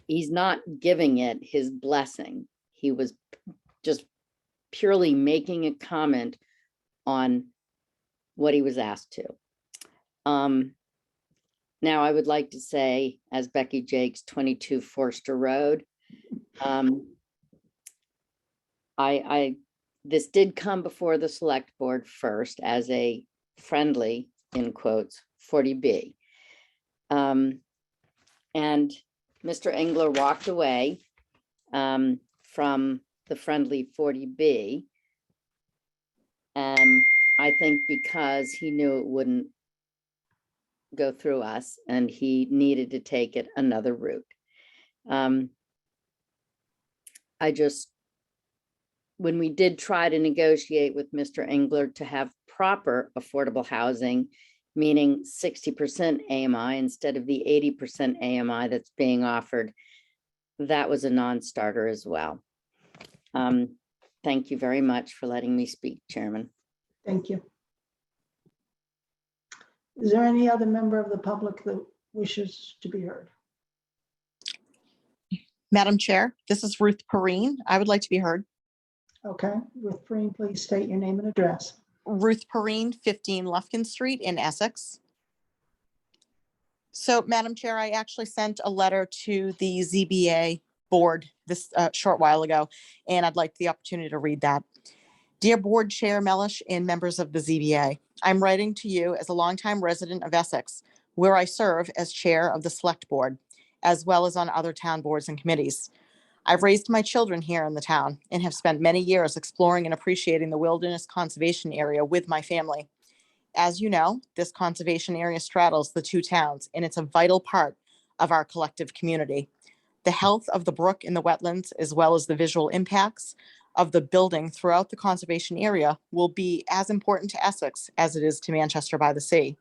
He's not giving it his blessing. He was just purely making a comment on what he was asked to. Now I would like to say, as Becky Jakes, 22 Forster Road, this did come before the select board first as a friendly, in quotes, 40B. And Mr. Engler walked away from the friendly 40B. I think because he knew it wouldn't go through us and he needed to take it another route. When we did try to negotiate with Mr. Engler to have proper affordable housing, meaning 60% AMI instead of the 80% AMI that's being offered, that was a non-starter as well. Thank you very much for letting me speak, Chairman. Thank you. Is there any other member of the public that wishes to be heard? Madam Chair, this is Ruth Perrine. I would like to be heard. Okay, with Freen, please state your name and address. Ruth Perrine, 15 Lufkin Street in Essex. So, Madam Chair, I actually sent a letter to the ZBA board this short while ago, and I'd like the opportunity to read that. Dear Board Chair Mellish and members of the ZBA, I'm writing to you as a longtime resident of Essex, where I serve as chair of the Select Board, as well as on other town boards and committees. I've raised my children here in the town and have spent many years exploring and appreciating the wilderness conservation area with my family. As you know, this conservation area straddles the two towns, and it's a vital part of our collective community. The health of the brook and the wetlands, as well as the visual impacts of the building throughout the conservation area, will be as important to Essex as it is to Manchester by the Sea.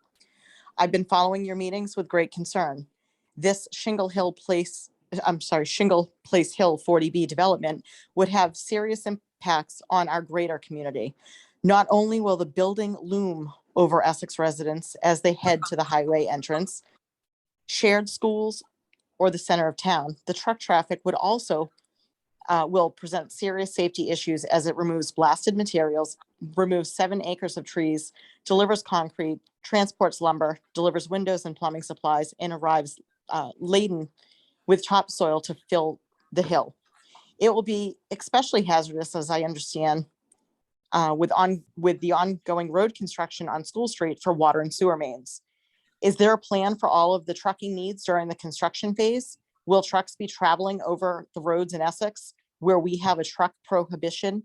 I've been following your meetings with great concern. This Shingle Hill Place Shingle Place Hill 40B development would have serious impacts on our greater community. Not only will the building loom over Essex residents as they head to the highway entrance, shared schools, or the center of town, the truck traffic would also will present serious safety issues as it removes blasted materials, removes 7 acres of trees, delivers concrete, transports lumber, delivers windows and plumbing supplies, and arrives laden with topsoil to fill the hill. It will be especially hazardous, as I understand, with the ongoing road construction on School Street for water and sewer mains. Is there a plan for all of the trucking needs during the construction phase? Will trucks be traveling over the roads in Essex where we have a truck prohibition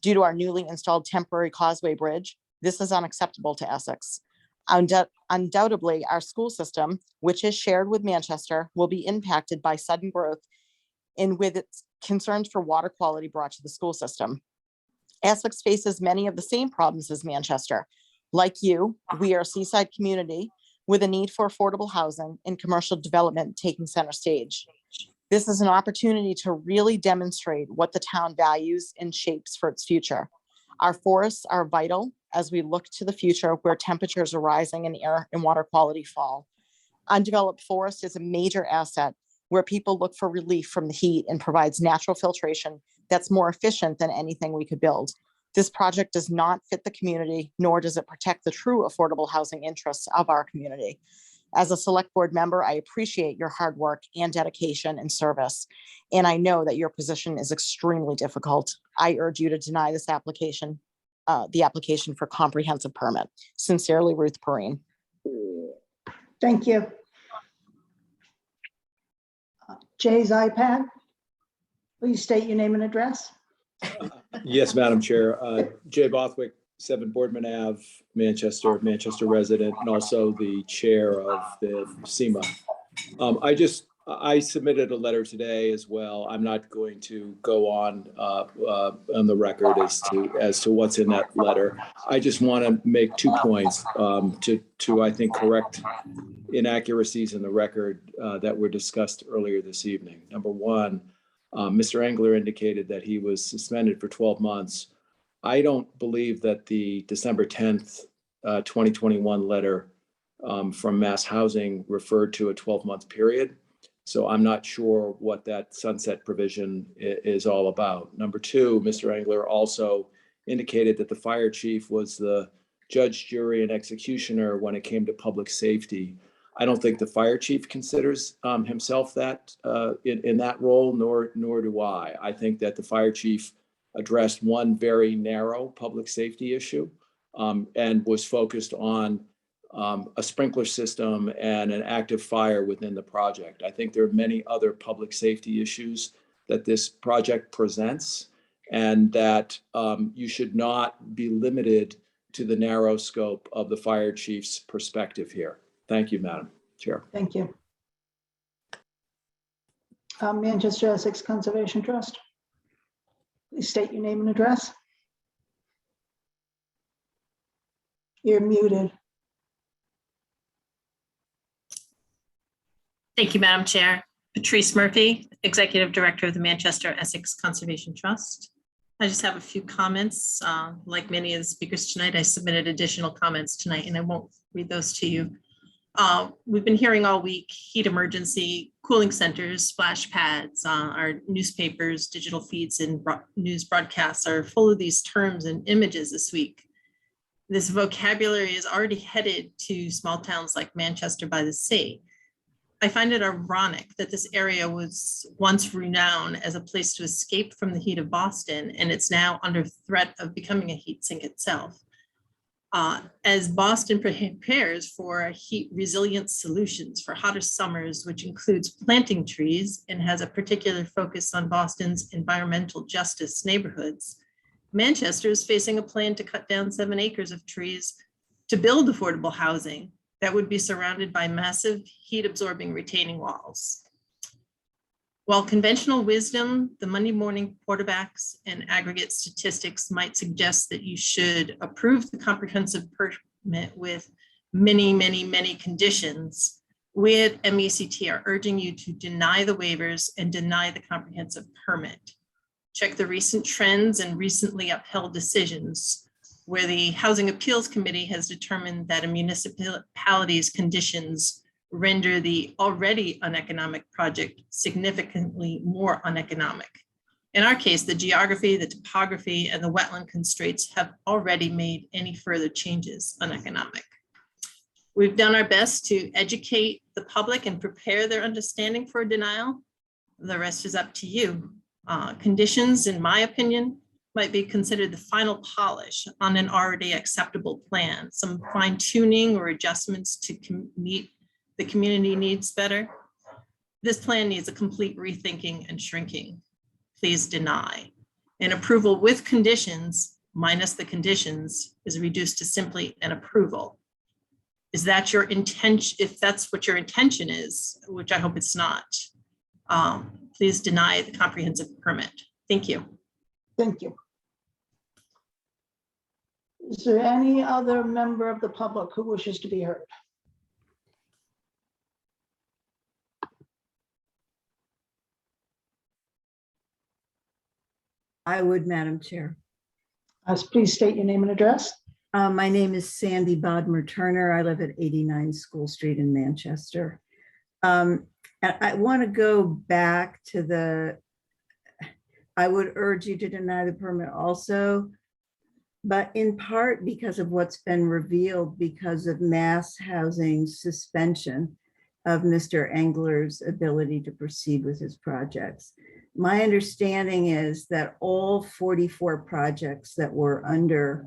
due to our newly installed temporary causeway bridge? This is unacceptable to Essex. Undoubtedly, our school system, which is shared with Manchester, will be impacted by sudden growth and with its concerns for water quality brought to the school system. Essex faces many of the same problems as Manchester. Like you, we are a seaside community with a need for affordable housing and commercial development taking center stage. This is an opportunity to really demonstrate what the town values and shapes for its future. Our forests are vital as we look to the future where temperatures are rising and air and water quality fall. Undeveloped forest is a major asset where people look for relief from the heat and provides natural filtration that's more efficient than anything we could build. This project does not fit the community, nor does it protect the true affordable housing interests of our community. As a select board member, I appreciate your hard work and dedication and service. And I know that your position is extremely difficult. I urge you to deny this application, the application for comprehensive permit. Sincerely, Ruth Perrine. Thank you. Jay's iPad. Please state your name and address. Yes, Madam Chair. Jay Bothwick, 7 Boardman Ave, Manchester resident, and also the chair of the SEMA. I submitted a letter today as well. I'm not going to go on the record as to what's in that letter. I just want to make 2 points to I think correct inaccuracies in the record that were discussed earlier this evening. Number one, Mr. Engler indicated that he was suspended for 12 months. I don't believe that the December 10th, 2021 letter from Mass Housing referred to a 12-month period. So I'm not sure what that sunset provision is all about. Number two, Mr. Engler also indicated that the fire chief was the judge, jury, and executioner when it came to public safety. I don't think the fire chief considers himself that in that role, nor do I. I think that the fire chief addressed one very narrow public safety issue and was focused on a sprinkler system and an active fire within the project. I think there are many other public safety issues that this project presents, and that you should not be limited to the narrow scope of the fire chief's perspective here. Thank you, Madam Chair. Thank you. Manchester Essex Conservation Trust. Please state your name and address. You're muted. Thank you, Madam Chair. Patrice Murphy, Executive Director of the Manchester Essex Conservation Trust. I just have a few comments. Like many of the speakers tonight, I submitted additional comments tonight, and I won't read those to you. We've been hearing all week heat emergency, cooling centers, splash pads. Our newspapers, digital feeds, and news broadcasts are full of these terms and images this week. This vocabulary is already headed to small towns like Manchester by the Sea. I find it ironic that this area was once renowned as a place to escape from the heat of Boston, and it's now under threat of becoming a heat sink itself. As Boston prepares for heat resilient solutions for hotter summers, which includes planting trees and has a particular focus on Boston's environmental justice neighborhoods, Manchester is facing a plan to cut down 7 acres of trees to build affordable housing that would be surrounded by massive heat-absorbing retaining walls. While conventional wisdom, the Monday morning quarterbacks, and aggregate statistics might suggest that you should approve the comprehensive permit with many, many, many conditions, We at MECT are urging you to deny the waivers and deny the comprehensive permit. Check the recent trends and recently upheld decisions where the Housing Appeals Committee has determined that a municipality's conditions render the already uneconomic project significantly more uneconomic. In our case, the geography, the topography, and the wetland constraints have already made any further changes uneconomic. We've done our best to educate the public and prepare their understanding for a denial. The rest is up to you. Conditions, in my opinion, might be considered the final polish on an already acceptable plan. Some fine tuning or adjustments to meet the community needs better. This plan needs a complete rethinking and shrinking. Please deny. An approval with conditions minus the conditions is reduced to simply an approval. Is that your intention? If that's what your intention is, which I hope it's not, please deny the comprehensive permit. Thank you. Thank you. Is there any other member of the public who wishes to be heard? I would, Madam Chair. Please state your name and address. My name is Sandy Bodmer Turner. I live at 89 School Street in Manchester. And I want to go back to I would urge you to deny the permit also, but in part because of what's been revealed because of Mass Housing's suspension of Mr. Engler's ability to proceed with his projects. My understanding is that all 44 projects that were under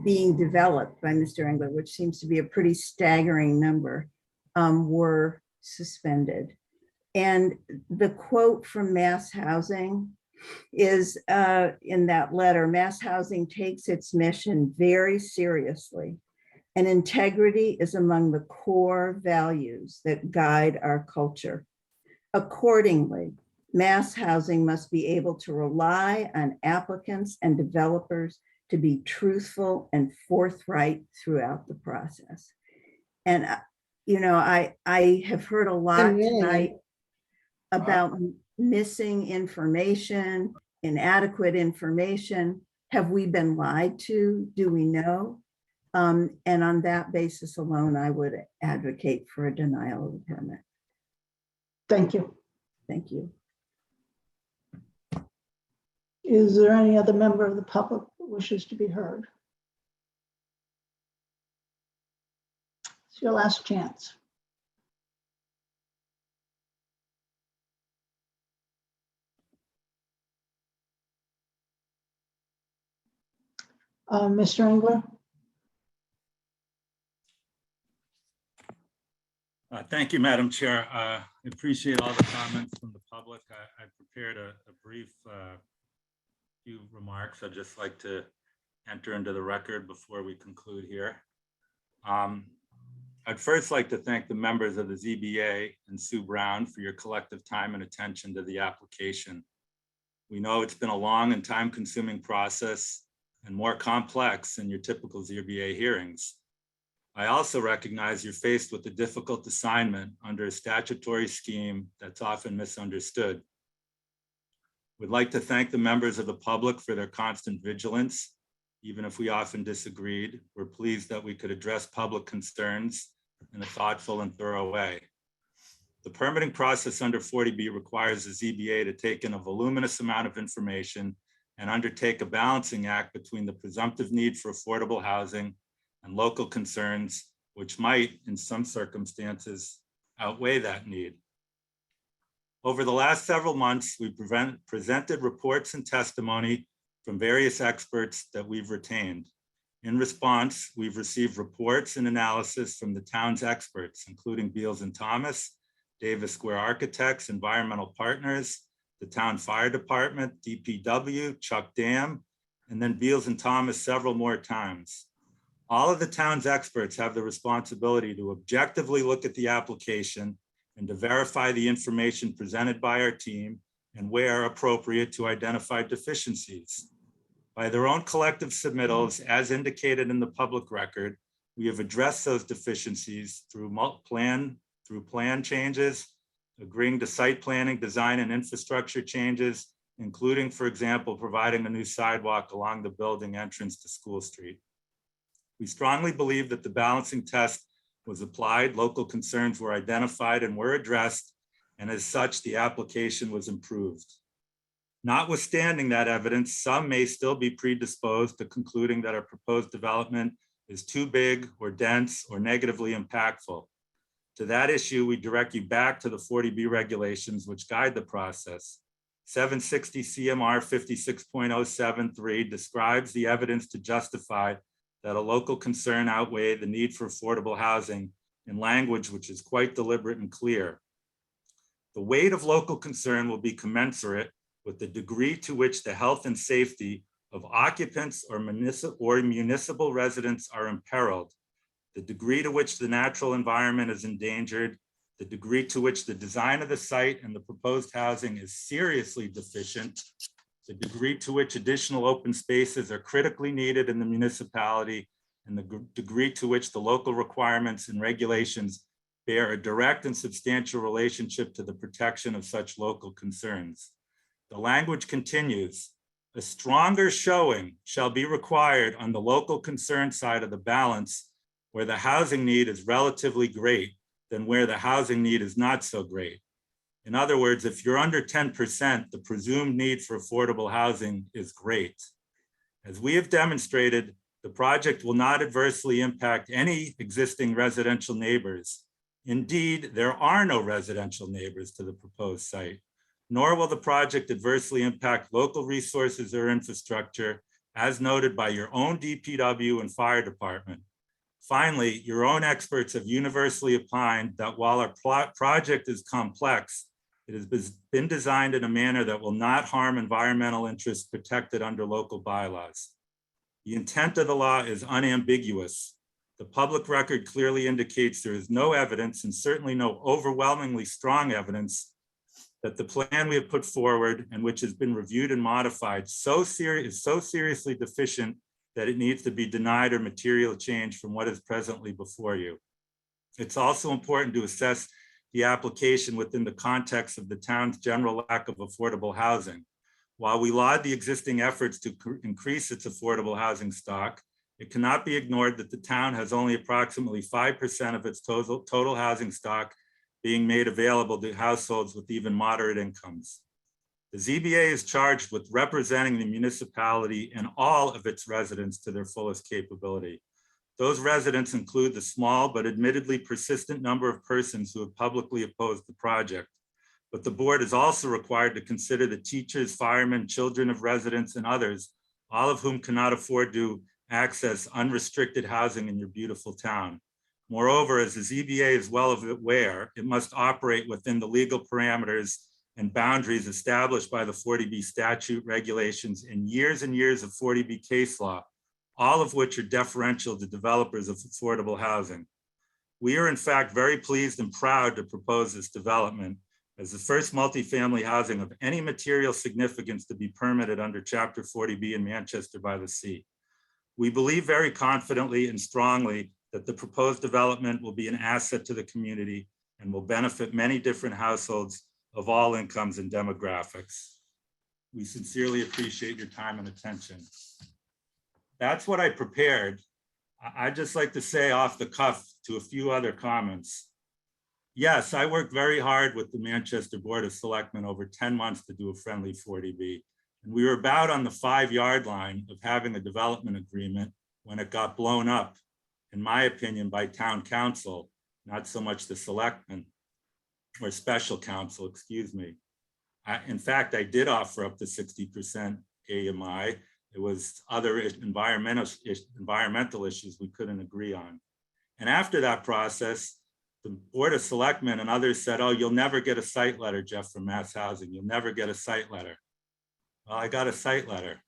being developed by Mr. Engler, which seems to be a pretty staggering number, were suspended. And the quote from Mass Housing is in that letter: Mass Housing takes its mission very seriously, and integrity is among the core values that guide our culture. Accordingly, Mass Housing must be able to rely on applicants and developers to be truthful and forthright throughout the process. And, you know, I have heard a lot tonight about missing information, inadequate information. Have we been lied to? Do we know? And on that basis alone, I would advocate for a denial of the permit. Thank you. Thank you. Is there any other member of the public that wishes to be heard? It's your last chance. Mr. Engler? Thank you, Madam Chair. I appreciate all the comments from the public. I prepared a brief few remarks I'd just like to enter into the record before we conclude here. I'd first like to thank the members of the ZBA and Sue Brown for your collective time and attention to the application. We know it's been a long and time-consuming process and more complex than your typical ZBA hearings. I also recognize you're faced with a difficult assignment under a statutory scheme that's often misunderstood. We'd like to thank the members of the public for their constant vigilance. Even if we often disagreed, we're pleased that we could address public concerns in a thoughtful and thorough way. The permitting process under 40B requires the ZBA to take in a voluminous amount of information and undertake a balancing act between the presumptive need for affordable housing and local concerns, which might, in some circumstances, outweigh that need. Over the last several months, we've presented reports and testimony from various experts that we've retained. In response, we've received reports and analysis from the town's experts, including Beals and Thomas, Davis Square Architects, Environmental Partners, the Town Fire Department, DPW, Chuck Dam, and then Beals and Thomas several more times. All of the town's experts have the responsibility to objectively look at the application and to verify the information presented by our team and where appropriate to identify deficiencies. By their own collective submittals, as indicated in the public record, We have addressed those deficiencies through plan changes, agreeing to site planning, design, and infrastructure changes, including, for example, providing a new sidewalk along the building entrance to School Street. We strongly believe that the balancing test was applied, local concerns were identified and were addressed, and as such, the application was improved. Notwithstanding that evidence, some may still be predisposed to concluding that our proposed development is too big or dense or negatively impactful. To that issue, we direct you back to the 40B regulations which guide the process. 760 CMR 56.073 describes the evidence to justify that a local concern outweigh the need for affordable housing in language which is quite deliberate and clear. The weight of local concern will be commensurate with the degree to which the health and safety of occupants or municipal residents are imperiled, the degree to which the natural environment is endangered, the degree to which the design of the site and the proposed housing is seriously deficient, the degree to which additional open spaces are critically needed in the municipality, and the degree to which the local requirements and regulations bear a direct and substantial relationship to the protection of such local concerns. The language continues, a stronger showing shall be required on the local concern side of the balance where the housing need is relatively great than where the housing need is not so great. In other words, if you're under 10%, the presumed need for affordable housing is great. As we have demonstrated, the project will not adversely impact any existing residential neighbors. Indeed, there are no residential neighbors to the proposed site, nor will the project adversely impact local resources or infrastructure as noted by your own DPW and fire department. Finally, your own experts have universally opined that while our project is complex, it has been designed in a manner that will not harm environmental interests protected under local bylaws. The intent of the law is unambiguous. The public record clearly indicates there is no evidence, and certainly no overwhelmingly strong evidence, that the plan we have put forward and which has been reviewed and modified is so seriously deficient that it needs to be denied or material change from what is presently before you. It's also important to assess the application within the context of the town's general lack of affordable housing. While we laud the existing efforts to increase its affordable housing stock, it cannot be ignored that the town has only approximately 5% of its total housing stock being made available to households with even moderate incomes. The ZBA is charged with representing the municipality and all of its residents to their fullest capability. Those residents include the small but admittedly persistent number of persons who have publicly opposed the project. But the board is also required to consider the teachers, firemen, children of residents, and others, all of whom cannot afford to access unrestricted housing in your beautiful town. Moreover, as the ZBA is well aware, it must operate within the legal parameters and boundaries established by the 40B statute, regulations, and years of 40B case law, all of which are deferential to developers of affordable housing. We are in fact very pleased and proud to propose this development as the first multifamily housing of any material significance to be permitted under Chapter 40B in Manchester by the Sea. We believe very confidently and strongly that the proposed development will be an asset to the community and will benefit many different households of all incomes and demographics. We sincerely appreciate your time and attention. That's what I prepared. I'd just like to say off the cuff to a few other comments. Yes, I worked very hard with the Manchester Board of Selectmen over 10 months to do a friendly 40B. And we were about on the 5-yard line of having a development agreement when it got blown up, in my opinion, by town council, not so much the selectmen or special counsel, excuse me. In fact, I did offer up to 60% AMI. It was other environmental issues we couldn't agree on. And after that process, the Board of Selectmen and others said, oh, you'll never get a site letter, Jeff, from Mass Housing. You'll never get a site letter. Well, I got a site letter.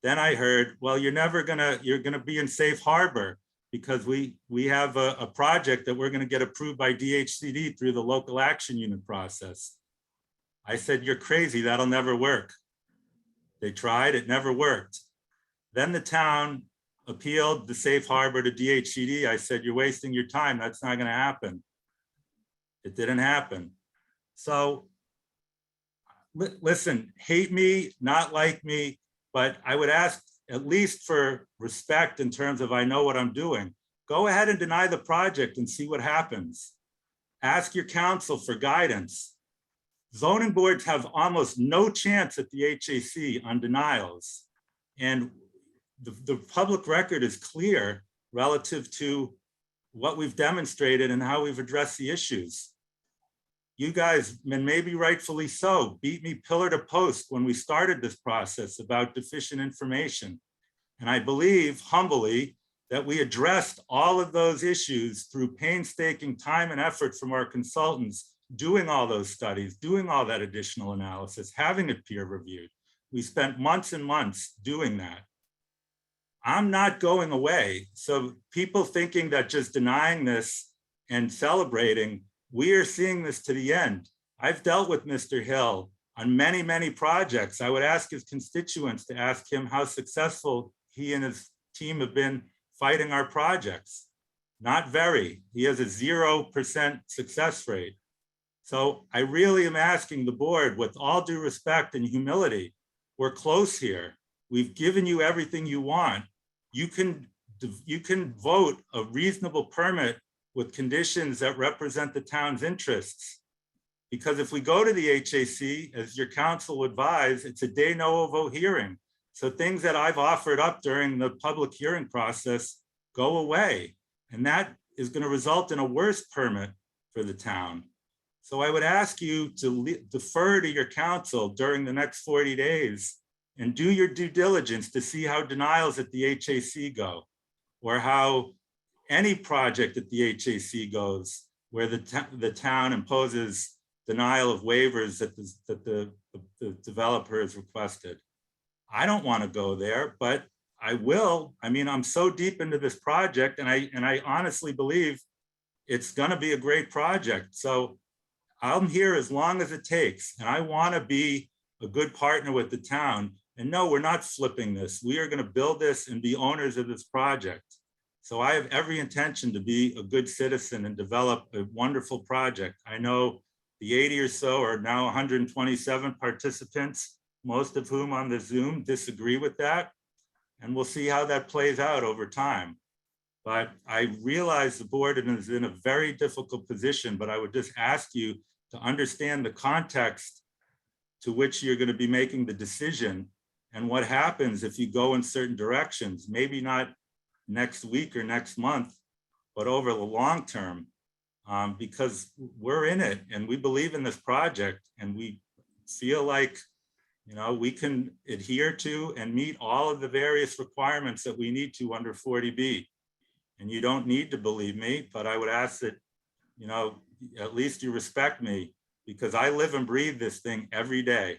Then I heard, well, you're gonna be in safe harbor because we have a project that we're gonna get approved by DHCD through the local action unit process. I said, you're crazy, that'll never work. They tried, it never worked. Then the town appealed the safe harbor to DHCD, I said, you're wasting your time. That's not going to happen. It didn't happen. So listen, hate me, not like me, but I would ask at least for respect in terms of I know what I'm doing. Go ahead and deny the project and see what happens. Ask your counsel for guidance. Zoning boards have almost no chance at the HAC on denials. And the public record is clear relative to what we've demonstrated and how we've addressed the issues. You guys, and maybe rightfully so, beat me pillar to post when we started this process about deficient information. And I believe humbly that we addressed all of those issues through painstaking time and effort from our consultants, doing all those studies, doing all that additional analysis, having it peer reviewed. We spent months and months doing that. I'm not going away. So people thinking that just denying this and celebrating, we are seeing this to the end. I've dealt with Mr. Hill on many, many projects. I would ask his constituents to ask him how successful he and his team have been fighting our projects. Not very. He has a 0% success rate. So I really am asking the board, with all due respect and humility, we're close here. We've given you everything you want. You can vote a reasonable permit with conditions that represent the town's interests. Because if we go to the HAC, as your counsel would advise, it's a de novo hearing. So things that I've offered up during the public hearing process go away. And that is going to result in a worse permit for the town. So I would ask you to defer to your counsel during the next 40 days and do your due diligence to see how denials at the HAC go, or how any project at the HAC goes where the town imposes denial of waivers that the developer has requested. I don't want to go there, but I will. I mean, I'm so deep into this project, and I honestly believe it's going to be a great project. So I'm here as long as it takes, and I want to be a good partner with the town. And no, we're not flipping this. We are going to build this and be owners of this project. So I have every intention to be a good citizen and develop a wonderful project. I know the 80 or so are now 127 participants, most of whom on the Zoom disagree with that. And we'll see how that plays out over time. But I realize the board is in a very difficult position, but I would just ask you to understand the context to which you're going to be making the decision and what happens if you go in certain directions, maybe not next week or next month, but over the long term, because we're in it and we believe in this project and we feel like, you know, we can adhere to and meet all of the various requirements that we need to under 40B. And you don't need to believe me, but I would ask that, you know, at least you respect me, because I live and breathe this thing every day.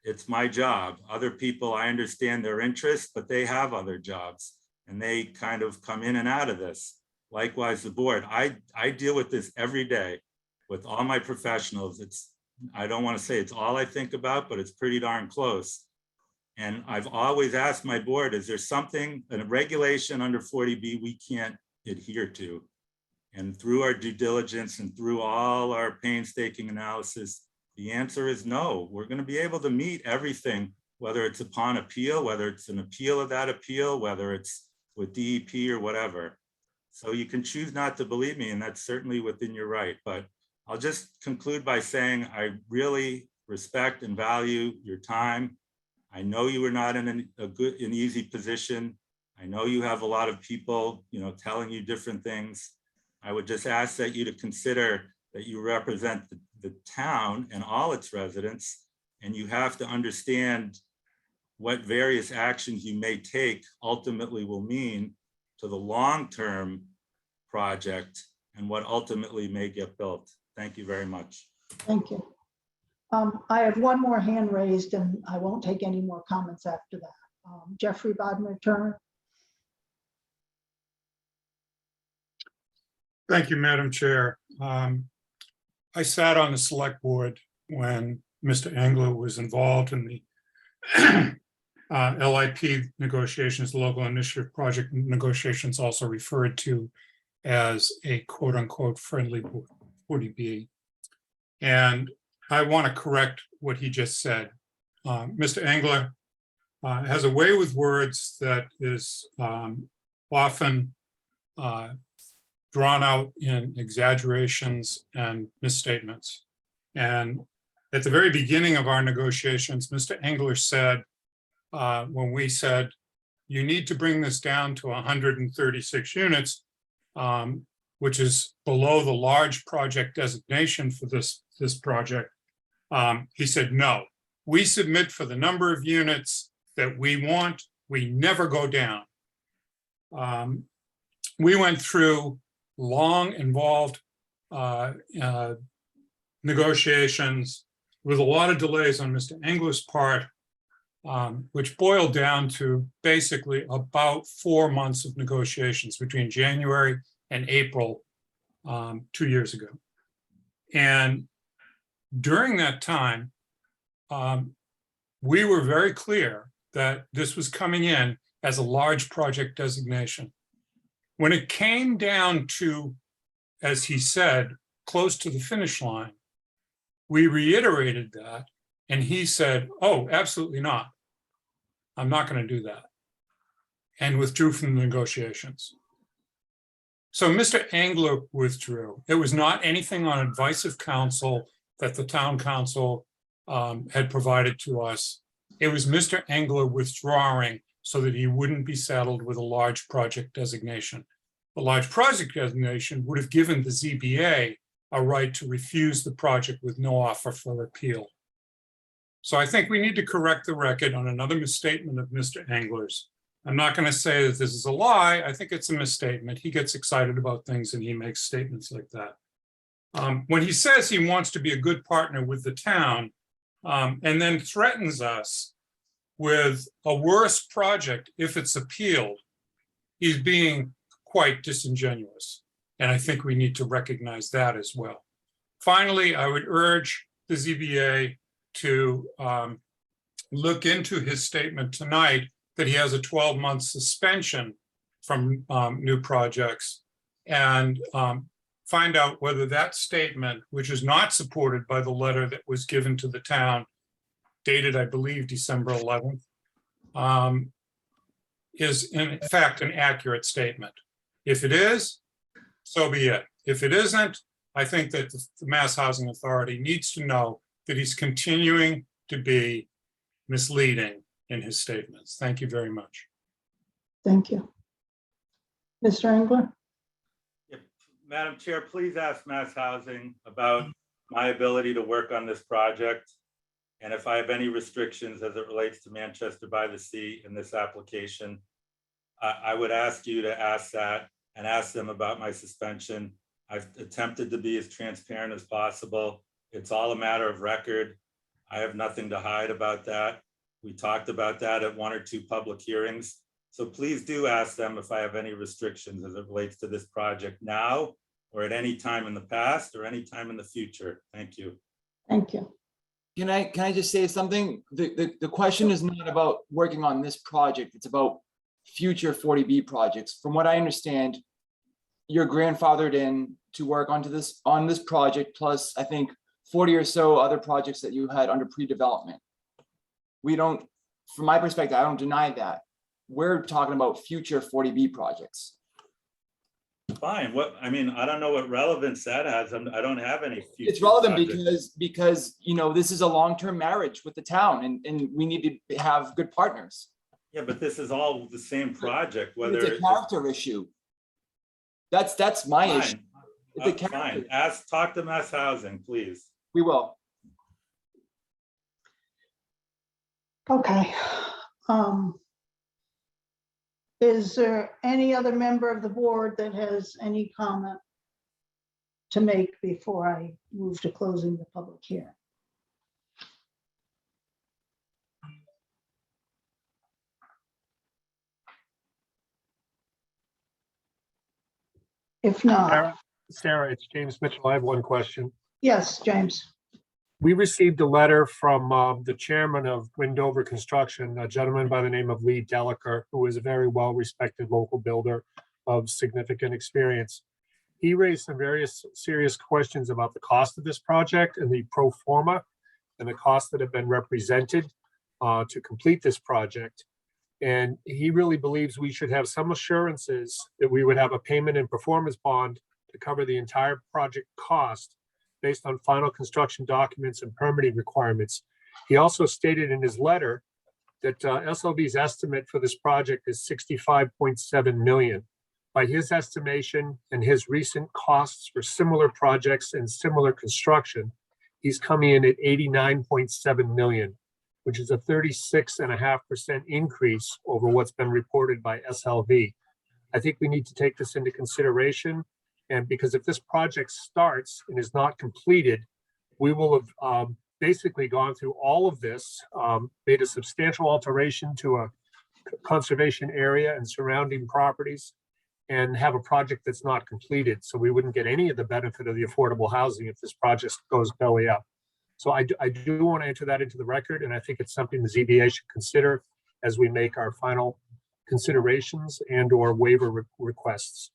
It's my job. Other people, I understand their interests, but they have other jobs and they kind of come in and out of this. Likewise, the board, I deal with this every day with all my professionals. I don't want to say it's all I think about, but it's pretty darn close. And I've always asked my board, is there something, a regulation under 40B we can't adhere to? And through our due diligence and through all our painstaking analysis, the answer is no. We're going to be able to meet everything, whether it's upon appeal, whether it's an appeal of that appeal, whether it's with DEP or whatever. So you can choose not to believe me, and that's certainly within your right. But I'll just conclude by saying I really respect and value your time. I know you are not in an easy position. I know you have a lot of people, you know, telling you different things. I would just ask that you to consider that you represent the town and all its residents, and you have to understand what various actions you may take ultimately will mean to the long-term project and what ultimately may get built. Thank you very much. Thank you. I have one more hand raised and I won't take any more comments after that. Jeffrey Bodmer-Turner. Thank you, Madam Chair. I sat on the select board when Mr. Engler was involved in the LIP negotiations, local initiative project negotiations, also referred to as a quote unquote friendly 40B. And I want to correct what he just said. Mr. Engler has a way with words that is often drawn out in exaggerations and misstatements. And at the very beginning of our negotiations, Mr. Engler said, when we said, you need to bring this down to 136 units, which is below the large project designation for this project. He said, no, we submit for the number of units that we want, we never go down. We went through long, involved negotiations with a lot of delays on Mr. Engler's part, which boiled down to basically about 4 months of negotiations between January and April 2 years ago. And during that time, we were very clear that this was coming in as a large project designation. When it came down to, as he said, close to the finish line, we reiterated that, and he said, oh, absolutely not. I'm not going to do that, and withdrew from the negotiations. So Mr. Engler withdrew. It was not anything on advice of counsel that the town council had provided to us. It was Mr. Engler withdrawing so that he wouldn't be saddled with a large project designation. The large project designation would have given the ZBA a right to refuse the project with no offer for appeal. So I think we need to correct the record on another misstatement of Mr. Engler's. I'm not going to say that this is a lie. I think it's a misstatement. He gets excited about things and he makes statements like that. When he says he wants to be a good partner with the town and then threatens us with a worse project if it's appealed, he's being quite disingenuous. And I think we need to recognize that as well. Finally, I would urge the ZBA to look into his statement tonight that he has a 12-month suspension from new projects and find out whether that statement, which is not supported by the letter that was given to the town, dated, I believe, December 11th, is in fact an accurate statement. If it is, so be it. If it isn't, I think that the Mass Housing Authority needs to know that he's continuing to be misleading in his statements. Thank you very much. Thank you. Mr. Engler? Madam Chair, please ask Mass Housing about my ability to work on this project and if I have any restrictions as it relates to Manchester by the Sea in this application. I would ask you to ask that and ask them about my suspension. I've attempted to be as transparent as possible. It's all a matter of record. I have nothing to hide about that. We talked about that at 1 or 2 public hearings. So please do ask them if I have any restrictions as it relates to this project now or at any time in the past or any time in the future. Thank you. Thank you. Can I just say something? The question is not about working on this project. It's about future 40B projects. From what I understand, you're grandfathered in to work on this project, plus I think 40 or so other projects that you had under pre-development. We don't, from my perspective, I don't deny that. We're talking about future 40B projects. Fine. What, I mean, I don't know what relevance that has. I don't have any future It's relevant projects. because you know, this is a long-term marriage with the town and we need to have good partners. Yeah, but this is all the same project, whether It's a character issue. That's my fine. issue. It's a Fine. Talk to Mass Housing, please. We will. Okay. Is there any other member of the board that has any comment to make before I move to closing the public hearing? If not, Sarah, it's James Mitchell. I have one question. yes, James. We received a letter from the chairman of Windover Construction, a gentleman by the name of Lee Delaker, who is a very well-respected local builder of significant experience. He raised some various serious questions about the cost of this project and the pro forma and the costs that have been represented to complete this project. And he really believes we should have some assurances that we would have a payment and performance bond to cover the entire project cost based on final construction documents and permitting requirements. He also stated in his letter that SLV's estimate for this project is 65.7 million. By his estimation and his recent costs for similar projects and similar construction, he's coming in at 89.7 million, which is a 36.5% increase over what's been reported by SLV. I think we need to take this into consideration. And because if this project starts and is not completed, we will have basically gone through all of this, made a substantial alteration to a conservation area and surrounding properties, and have a project that's not completed. So we wouldn't get any of the benefit of the affordable housing if this project goes belly up. So I do want to enter that into the record, and I think it's something the ZBA should consider as we make our final considerations and or waiver requests.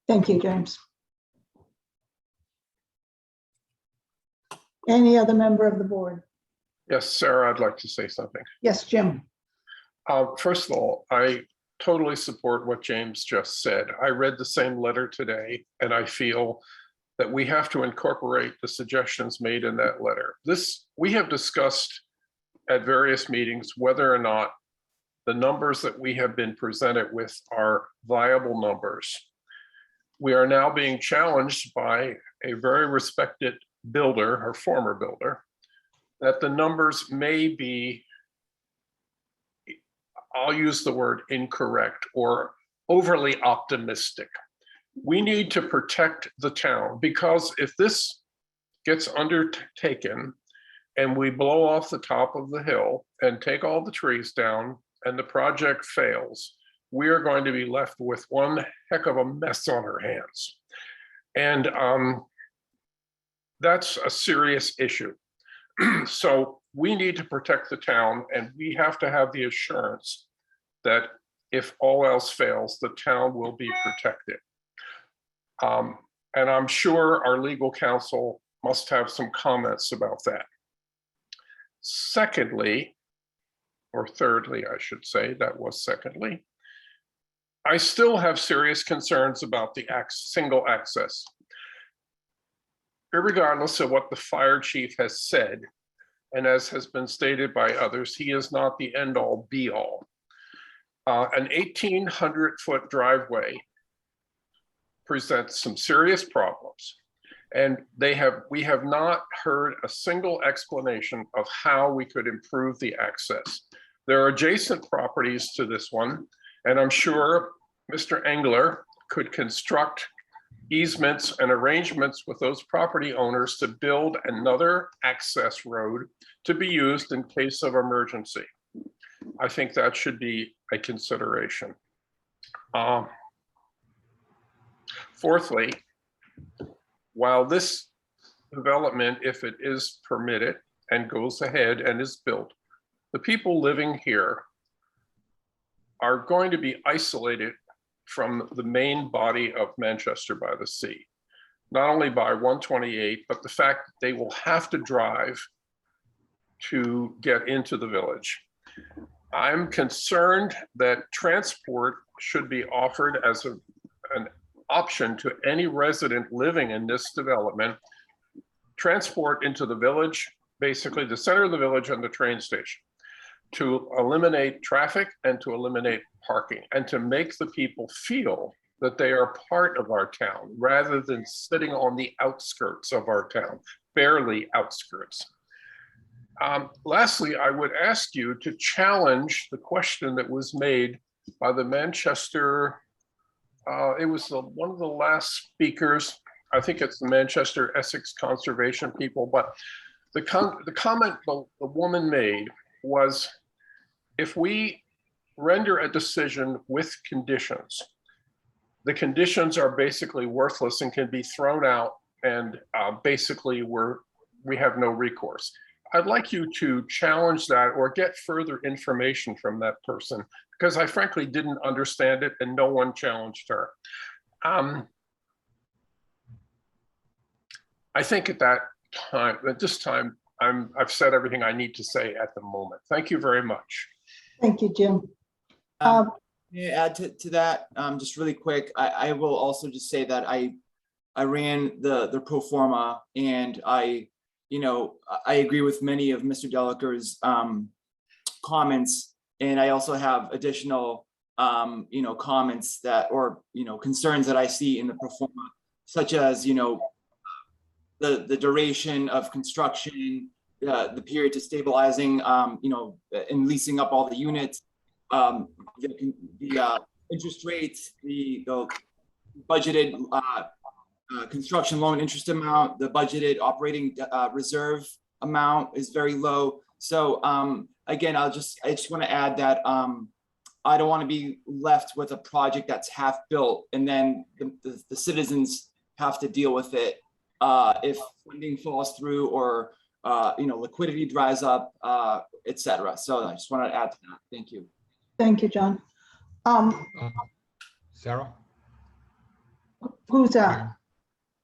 Thank you, James. Any other member of the board? Yes, Sarah, I'd like to say something. Yes, Jim. First of all, I totally support what James just said. I read the same letter today, and I feel that we have to incorporate the suggestions made in that letter. We have discussed at various meetings whether or not the numbers that we have been presented with are viable numbers. We are now being challenged by a very respected builder or former builder that the numbers may be, I'll use the word incorrect or overly optimistic. We need to protect the town, because if this gets undertaken and we blow off the top of the hill and take all the trees down and the project fails, we are going to be left with one heck of a mess on our hands. And that's a serious issue. So we need to protect the town, and we have to have the assurance that if all else fails, the town will be protected. And I'm sure our legal counsel must have some comments about that. Secondly, or thirdly, I should say, that was secondly, I still have serious concerns about the single access. Irregardless of what the fire chief has said, and as has been stated by others, he is not the end all be all. An 1,800-foot driveway presents some serious problems, and we have not heard a single explanation of how we could improve the access. There are adjacent properties to this one, and I'm sure Mr. Engler could construct easements and arrangements with those property owners to build another access road to be used in case of emergency. I think that should be a consideration. Fourthly, while this development, if it is permitted and goes ahead and is built, the people living here are going to be isolated from the main body of Manchester by the Sea, not only by 128, but the fact that they will have to drive to get into the village. I'm concerned that transport should be offered as an option to any resident living in this development. Transport into the village, basically the center of the village and the train station, to eliminate traffic and to eliminate parking, and to make the people feel that they are part of our town rather than sitting on the outskirts of our town, barely outskirts. Lastly, I would ask you to challenge the question that was made by the Manchester, it was one of the last speakers, I think it's the Manchester Essex Conservation people, but the comment the woman made was, if we render a decision with conditions, the conditions are basically worthless and can be thrown out, and basically we're we have no recourse. I'd like you to challenge that or get further information from that person, because I frankly didn't understand it and no one challenged her. I think at this time, I've said everything I need to say at the moment. Thank you very much. Thank you, Jim. May I add to that, just really quick? I will also just say that I ran the pro forma, and I agree with many of Mr. Delacour's comments, and I also have additional comments that, or concerns that I see in the pro forma, such as the duration of construction, the period to stabilizing, and leasing up all the units, the interest rates, the budgeted construction loan interest amount, the budgeted operating reserve amount is very low. So again, I just want to add that I don't want to be left with a project that's half built and then the citizens have to deal with it if funding falls through or liquidity dries up, etc. So I just wanted to add to that. Thank you. Thank you, John. Sarah? Who's that?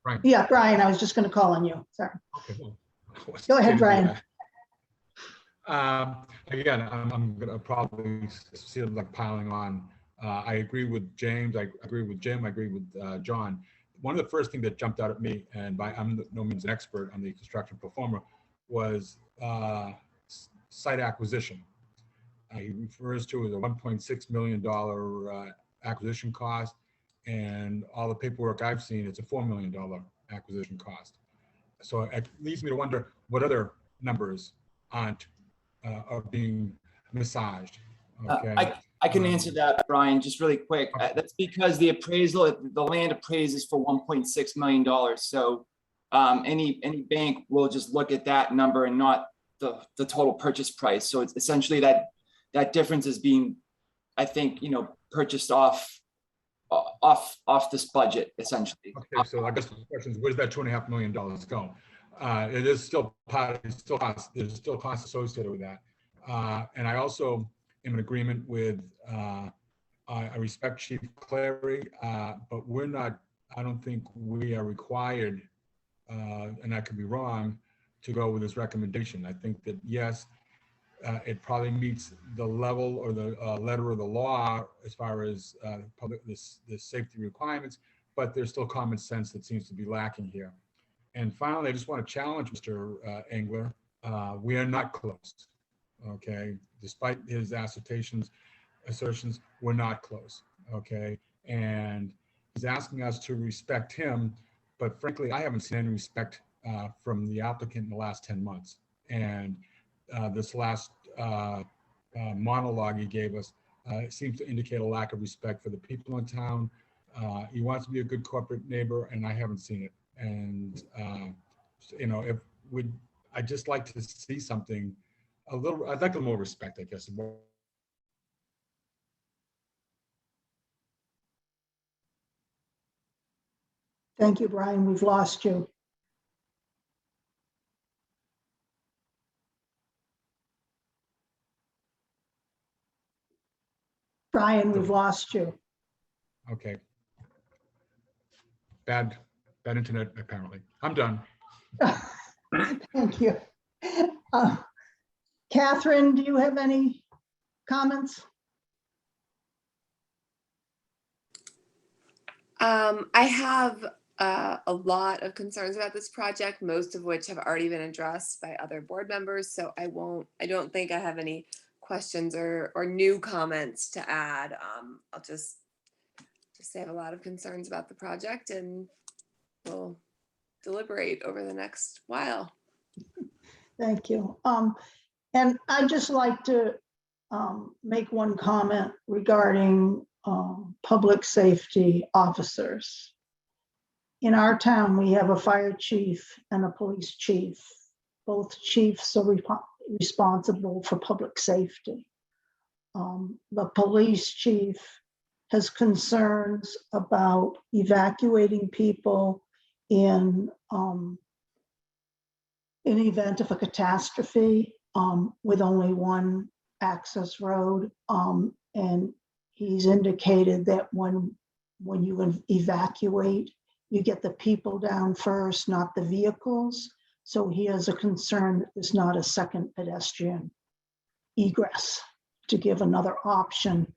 Brian. Yeah, Brian, I was just going to call on you. Sorry. Okay, well, Go ahead, Brian. Again, I'm going to probably see it like piling on. I agree with James. I agree with Jim. I agree with John. One of the first things that jumped out at me, and I'm no means an expert on the construction performer, was site acquisition. He refers to as a $1.6 million acquisition cost, and all the paperwork I've seen, it's a $4 million acquisition cost. So it leads me to wonder what other numbers are being massaged. Okay. I can answer that, Brian, just really quick. That's because the appraisal, the land appraises for $1.6 million. So any bank will just look at that number and not the total purchase price. So it's essentially that difference is being, I think, purchased off this budget, essentially. Okay, so I guess the question is, where does that $2.5 million go? It is still there's still costs associated with that. And I also am in agreement with, I respect Chief Clary, but I don't think we are required, and I could be wrong, to go with this recommendation. I think that, yes, it probably meets the level or the letter of the law as far as the safety requirements, but there's still common sense that seems to be lacking here. And finally, I just want to challenge Mr. Engler. We are not close, okay? Despite his assertions, we're not close, okay? And he's asking us to respect him, but frankly, I haven't seen any respect from the applicant in the last 10 months. And this last monologue he gave us seems to indicate a lack of respect for the people in town. He wants to be a good corporate neighbor, and I haven't seen it. And I'd just like to see something I'd like a little more respect, I guess. Thank you, Brian. We've lost you. Brian, we've lost you. Okay. Bad internet, apparently. I'm done. Thank you. Catherine, do you have any comments? I have a lot of concerns about this project, most of which have already been addressed by other board members. So I don't think I have any questions or new comments to add. I'll just say I have a lot of concerns about the project, and we'll deliberate over the next while. Thank you. And I'd just like to make one comment regarding public safety officers. In our town, we have a fire chief and a police chief. Both chiefs are responsible for public safety. The police chief has concerns about evacuating people in in the event of a catastrophe, with only one access road. And he's indicated that when you evacuate, you get the people down first, not the vehicles. So he has a concern that there's not a second pedestrian egress to give another option.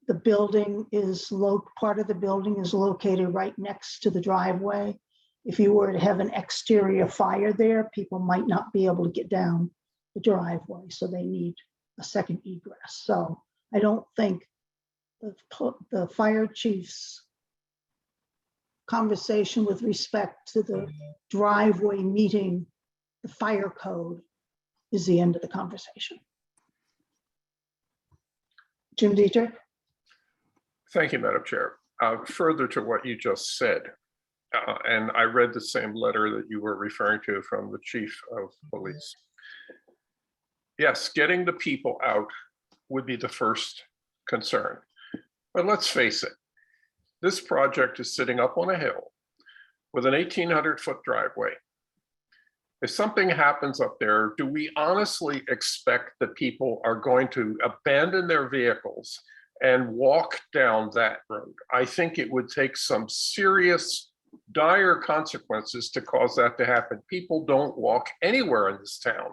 The building is part of the building is located right next to the driveway. If you were to have an exterior fire there, people might not be able to get down the driveway, so they need a second egress. So I don't think the fire chief's conversation with respect to the driveway meeting the fire code is the end of the conversation. Jim Dietrich? Thank you, Madam Chair. Further to what you just said, and I read the same letter that you were referring to from the chief of police. Yes, getting the people out would be the first concern. But let's face it, this project is sitting up on a hill with an 1,800-foot driveway. If something happens up there, do we honestly expect that people are going to abandon their vehicles and walk down that road? I think it would take some serious, dire consequences to cause that to happen. People don't walk anywhere in this town.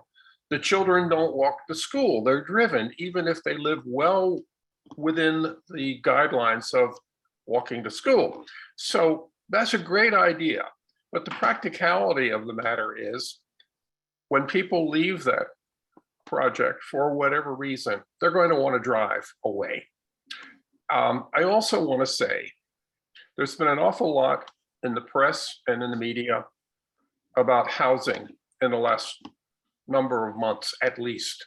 The children don't walk to school. They're driven, even if they live well within the guidelines of walking to school. So that's a great idea. But the practicality of the matter is, when people leave that project for whatever reason, they're going to want to drive away. I also want to say, there's been an awful lot in the press and in the media about housing in the last number of months, at least.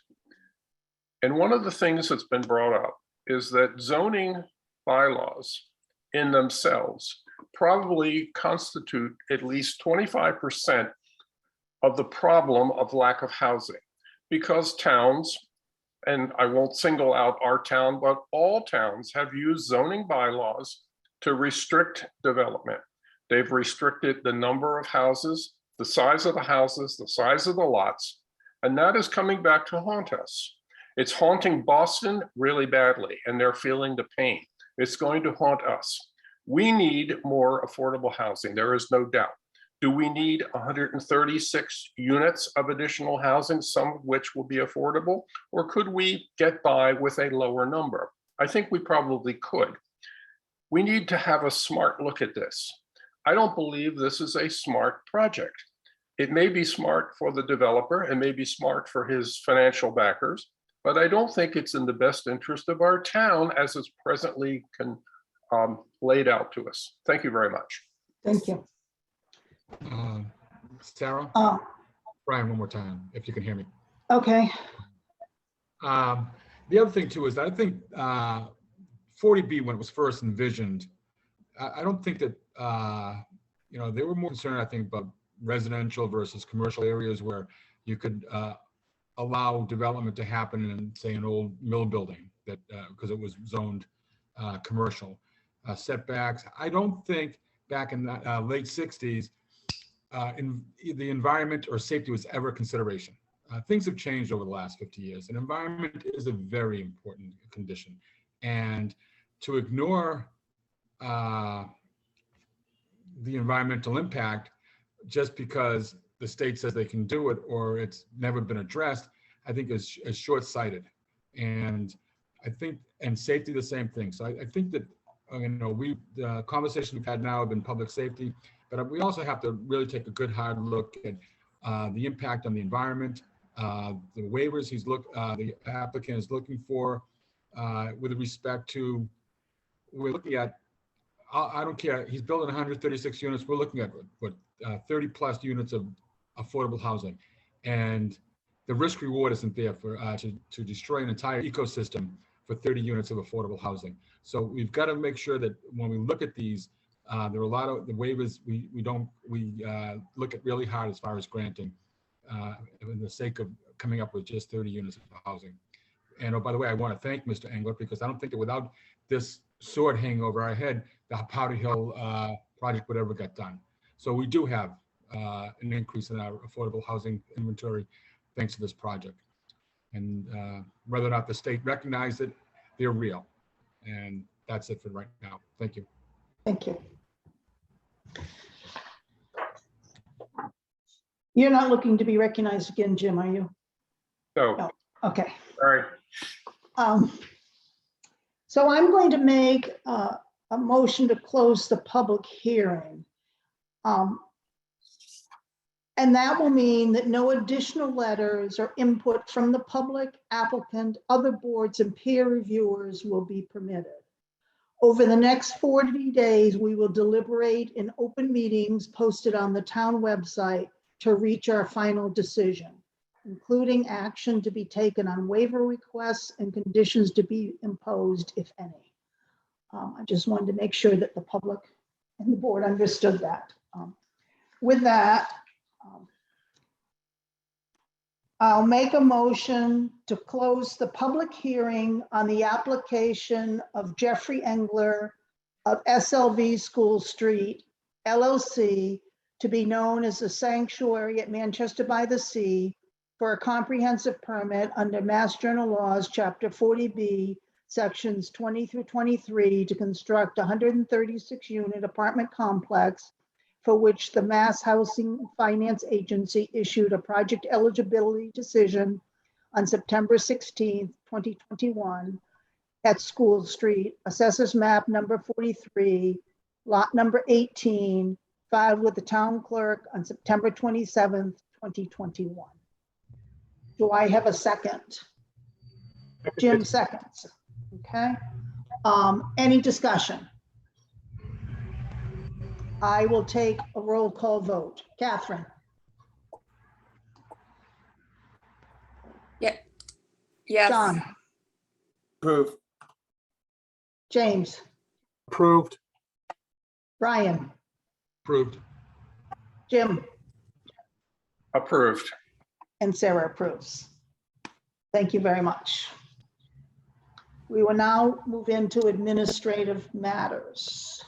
And one of the things that's been brought up is that zoning bylaws in themselves probably constitute at least 25% of the problem of lack of housing, because towns, and I won't single out our town, but all towns have used zoning bylaws to restrict development. They've restricted the number of houses, the size of the houses, the size of the lots, and that is coming back to haunt us. It's haunting Boston really badly, and they're feeling the pain. It's going to haunt us. We need more affordable housing, there is no doubt. Do we need 136 units of additional housing, some of which will be affordable? Or could we get by with a lower number? I think we probably could. We need to have a smart look at this. I don't believe this is a smart project. It may be smart for the developer, it may be smart for his financial backers, but I don't think it's in the best interest of our town as it's presently laid out to us. Thank you very much. Thank you. Sarah? Brian, one more time, if you can hear me. Okay. The other thing too is I think 40B, when it was first envisioned, I don't think that, they were more concerned, I think, about residential versus commercial areas where you could allow development to happen in, say, an old mill building that because it was zoned commercial. Setbacks. I don't think back in the late 60s, in the environment or safety was ever a consideration. Things have changed over the last 50 years, and environment is a very important condition. And to ignore the environmental impact just because the state says they can do it or it's never been addressed, I think is short-sighted. And I think, and safety, the same thing. So I think that, the conversation we've had now have been public safety, but we also have to really take a good hard look at the impact on the environment, the waivers the applicant is looking for with respect to, we're looking at, I don't care, he's building 136 units, we're looking at what 30 plus units of affordable housing. And the risk reward isn't there for to destroy an entire ecosystem for 30 units of affordable housing. So we've got to make sure that when we look at these, there are a lot of the waivers we look at really hard as far as granting in the sake of coming up with just 30 units of housing. And oh, by the way, I want to thank Mr. Engler, because I don't think that without this sword hanging over our head, the Powder Hill project would ever get done. So we do have an increase in our affordable housing inventory thanks to this project. And whether or not the state recognized it, they're real. And that's it for right now. Thank you. Thank you. You're not looking to be recognized again, Jim, are you? No. No. Okay. All right. So I'm going to make a motion to close the public hearing. And that will mean that no additional letters or input from the public, applicant, other boards, and peer reviewers will be permitted. Over the next 40 days, we will deliberate in open meetings posted on the town website to reach our final decision, including action to be taken on waiver requests and conditions to be imposed, if any. I just wanted to make sure that the public and the board understood that. With that, I'll make a motion to close the public hearing on the application of Jeffrey Engler of SLV School Street, LLC, to be known as a sanctuary at Manchester by the Sea for a comprehensive permit under Mass General Laws, Chapter 40B, Sections 20 through 23, to construct a 136-unit apartment complex for which the Mass Housing Finance Agency issued a project eligibility decision on September 16th, 2021 at School Street, Assessors Map number 43, lot number 18, filed with the town clerk on September 27th, 2021. Do I have a second? Jim seconds. Okay. Any discussion? I will take a roll call vote. Catherine? Yeah. Yes. John? Approved. James? Approved. Brian? Approved. Jim? Approved. And Sarah approves. Thank you very much. We will now move into administrative matters.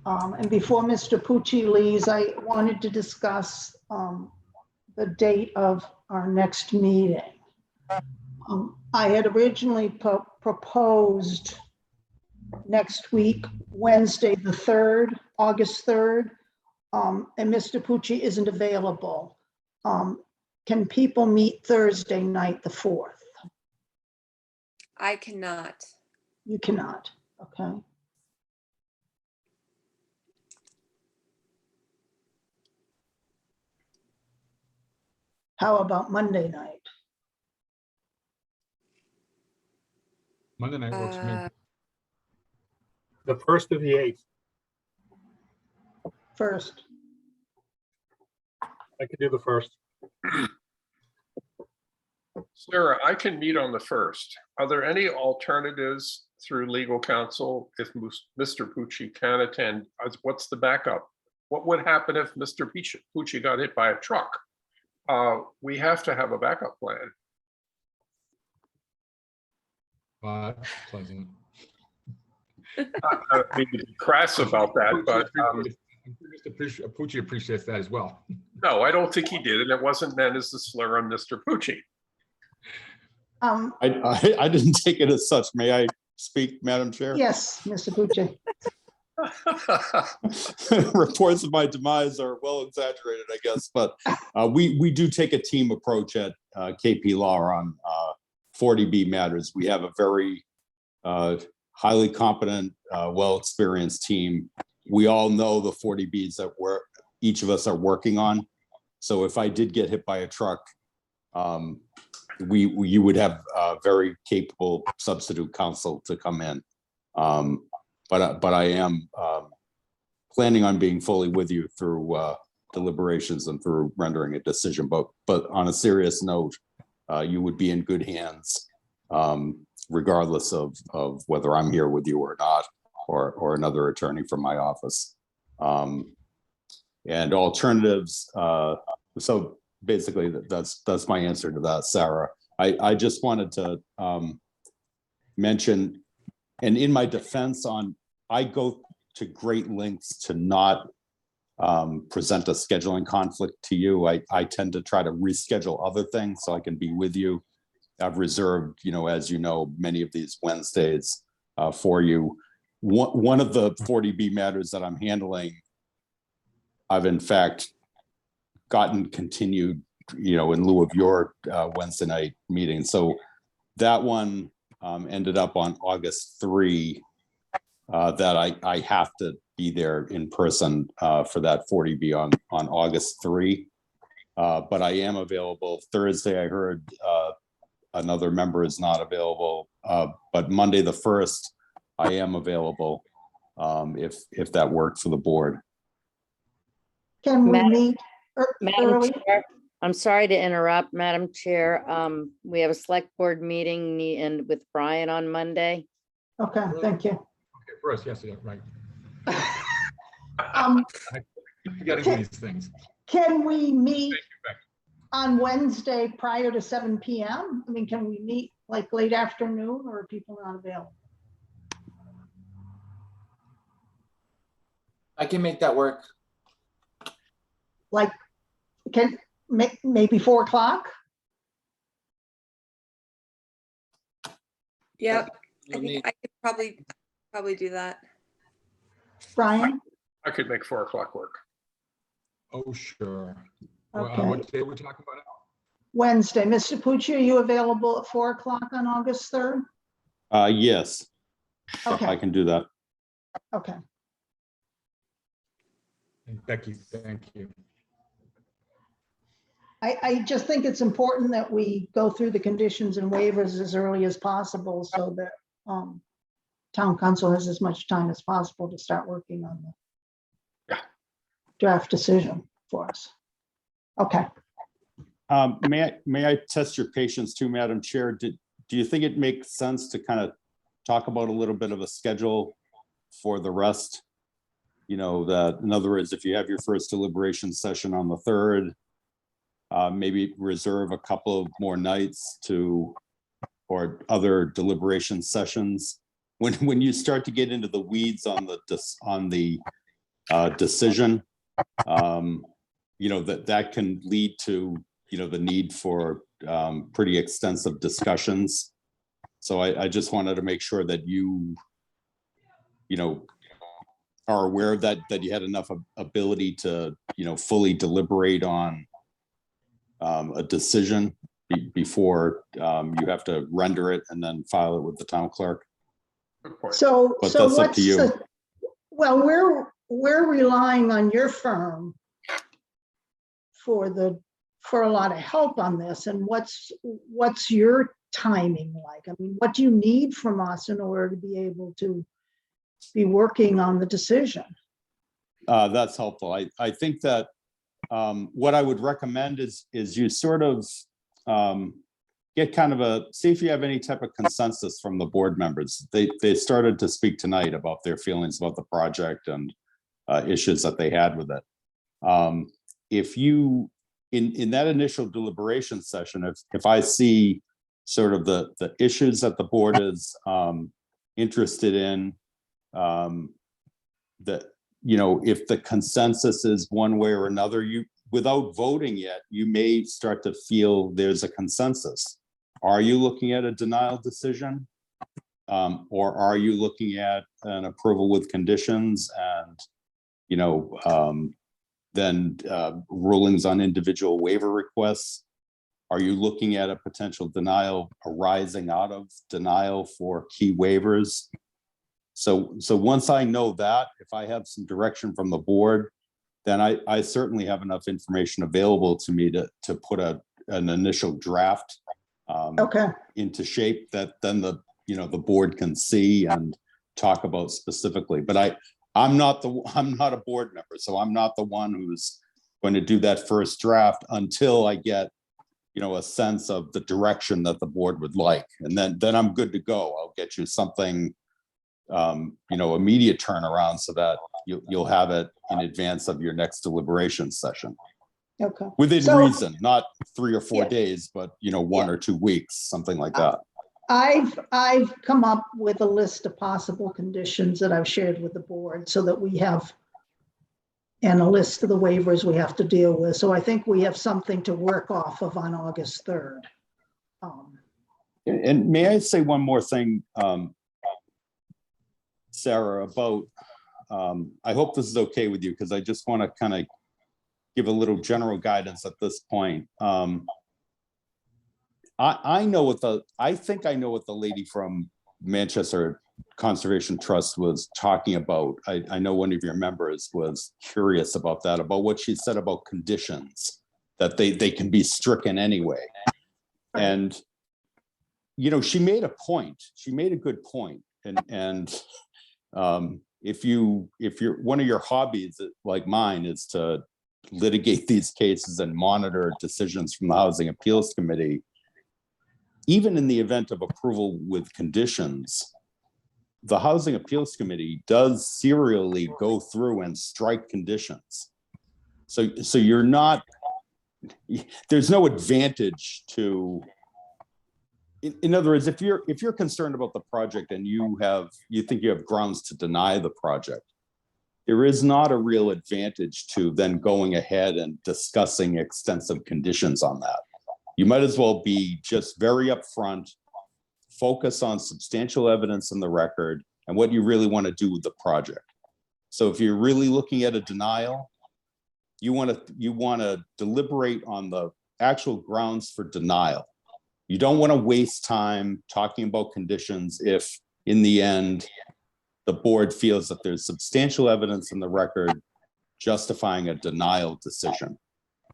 And before Mr. Pucci leaves, I wanted to discuss the date of our next meeting. I had originally proposed next week, Wednesday, the 3rd, August 3rd, and Mr. Pucci isn't available. Can people meet Thursday night, the 4th? I cannot. You cannot, okay. How about Monday night? Monday night works for me. The 1st of the 8th. First. I could do the 1st. Sarah, I can meet on the 1st. Are there any alternatives through legal counsel if Mr. Pucci can attend? What's the backup? What would happen if Mr. Pucci got hit by a truck? We have to have a backup plan. Pleasant. I mean, to be crass about that, but Mr. Pucci appreciates that as well. no, I don't think he did, and it wasn't meant as a slur on Mr. Pucci. I didn't take it as such. May I speak, Madam Chair? Yes, Mr. Pucci. Reports of my demise are well exaggerated, I guess, but we do take a team approach at KP Law on 40B matters. We have a very highly competent, well-experienced team. We all know the 40Bs that each of us are working on. So if I did get hit by a truck, you would have very capable substitute counsel to come in. But I am planning on being fully with you through deliberations and through rendering a decision. But on a serious note, you would be in good hands, regardless of whether I'm here with you or not, or another attorney from my office. And alternatives. So basically, that's my answer to that, Sarah. I just wanted to mention, and in my defense I go to great lengths to not present a scheduling conflict to you. I tend to try to reschedule other things so I can be with you. I've reserved, as you know, many of these Wednesdays for you. One of the 40B matters that I'm handling, I've in fact gotten continued, in lieu of your Wednesday night meeting. So that one ended up on August 3, that I have to be there in person for that 40B on August 3. But I am available Thursday. I heard another member is not available, but Monday the 1st, I am available if that worked for the board. Can we meet Madam early? Chair, I'm sorry to interrupt, Madam Chair. We have a select board meeting and with Brian on Monday. Okay, thank you. Okay, first, yes, yeah, right. Um, I'm forgetting these things. Can we meet on Wednesday prior to 7 p.m.? I mean, can we meet like late afternoon, or are people not available? I can make that work. Like, can maybe 4 o'clock? Yep, I think I could probably do that. Brian? I could make 4 o'clock work. Oh, sure. Okay. What day are we talking about now? Wednesday. Mr. Pucci, are you available at 4 o'clock on August 3rd? Yes, Okay. I can do that. Okay. And Becky, thank you. I just think it's important that we go through the conditions and waivers as early as possible so that town council has as much time as possible to start working on the draft decision for us. Okay. May I test your patience too, Madam Chair? Do you think it makes sense to kind of talk about a little bit of a schedule for the rest? That in other words, if you have your first deliberation session on the 3rd, maybe reserve a couple of more nights or other deliberation sessions. When you start to get into the weeds on the decision, that can lead to the need for pretty extensive discussions. So I just wanted to make sure that you are aware of that you had enough ability to fully deliberate on a decision before you have to render it and then file it with the town clerk. So, But so that's up to you. Well, we're relying on your firm for a lot of help on this. And what's your timing like? I mean, what do you need from us in order to be able to be working on the decision? That's helpful. I think that what I would recommend is you sort of get kind of see if you have any type of consensus from the board members. They started to speak tonight about their feelings about the project and issues that they had with it. If you, in that initial deliberation session, if I see sort of the issues that the board is interested in, that if the consensus is one way or another, without voting yet, you may start to feel there's a consensus. Are you looking at a denial decision? Or are you looking at an approval with conditions and, then rulings on individual waiver requests? Are you looking at a potential denial arising out of denial for key waivers? So once I know that, if I have some direction from the board, then I certainly have enough information available to me to put an initial draft into shape that then the board can see and talk about specifically. But I'm not a board member, so I'm not the one who's going to do that first draft until I get a sense of the direction that the board would like, and then I'm good to go. I'll get you something immediate turnaround so that you'll have it in advance of your next deliberation session. Okay. Within reason, not 3 or 4 days, but 1 or 2 weeks, something like that. I've come up with a list of possible conditions that I've shared with the board so that we have and a list of the waivers we have to deal with. So I think we have something to work off of on August 3rd. And may I say one more thing, Sarah, about, I hope this is okay with you, because I just want to kind of give a little general guidance at this point. I know what I think I know what the lady from Manchester Conservation Trust was talking about. I know one of your members was curious about that, about what she said about conditions, that they can be stricken anyway. And, you know, she made a point. She made a good point. And if you're one of your hobbies like mine is to litigate these cases and monitor decisions from the Housing Appeals Committee, even in the event of approval with conditions, the Housing Appeals Committee does serially go through and strike conditions. So you're not, there's no advantage to, in other words, if you're concerned about the project and you think you have grounds to deny the project, there is not a real advantage to then going ahead and discussing extensive conditions on that. You might as well be just very upfront, focus on substantial evidence in the record and what you really want to do with the project. So if you're really looking at a denial, you want to deliberate on the actual grounds for denial. You don't want to waste time talking about conditions if in the end the board feels that there's substantial evidence in the record justifying a denial decision.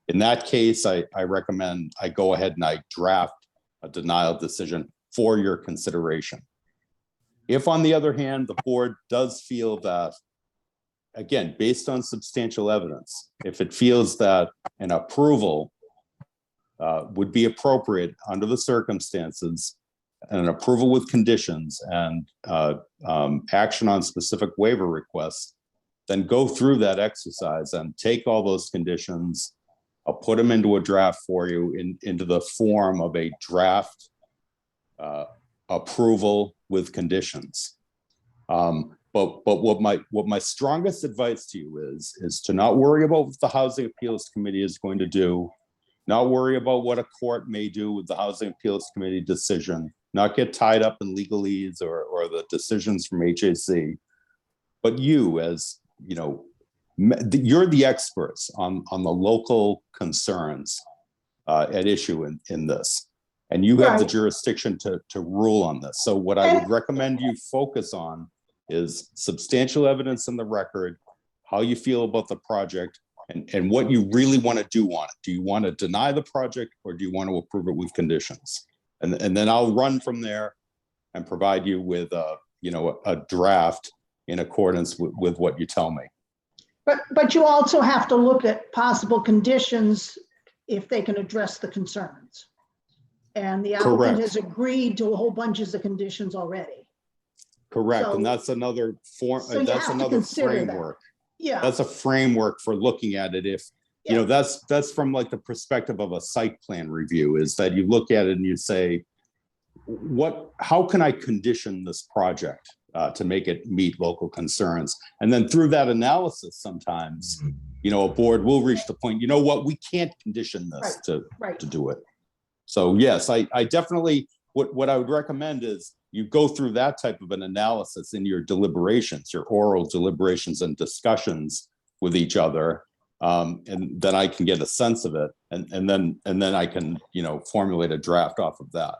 In that case, I recommend I go ahead and I draft a denial decision for your consideration. If, on the other hand, the board does feel that, again, based on substantial evidence, if it feels that an approval would be appropriate under the circumstances, and an approval with conditions and action on specific waiver requests, then go through that exercise and take all those conditions. I'll put them into a draft for you into the form of a draft approval with conditions. But what my strongest advice to you is to not worry about what the Housing Appeals Committee is going to do, not worry about what a court may do with the Housing Appeals Committee decision, not get tied up in legalese or the decisions from HAC, but you, as you know, you're the experts on the local concerns at issue in this, and you have the jurisdiction to rule on this. So what I would recommend you focus on is substantial evidence in the record, how you feel about the project, and what you really want to do on it. Do you want to deny the project or do you want to approve it with conditions? And then I'll run from there and provide you with a draft in accordance with what you tell me. But you also have to look at possible conditions if they can address the concerns. And the applicant has agreed to a whole bunch of conditions already. Correct, So- and that's another form. So you That's have to another consider that. framework. Yeah. That's a framework for looking at it. If you know, that's from like the perspective of a site plan review, is that you look at it and you say, how can I condition this project to make it meet local concerns? And then through that analysis, sometimes, you know, a board will reach the point, you know what, we can't condition this to do it. So yes, I definitely, what I would recommend is you go through that type of an analysis in your deliberations, your oral deliberations and discussions with each other. And then I can get a sense of it. And then I can, you know, formulate a draft off of that.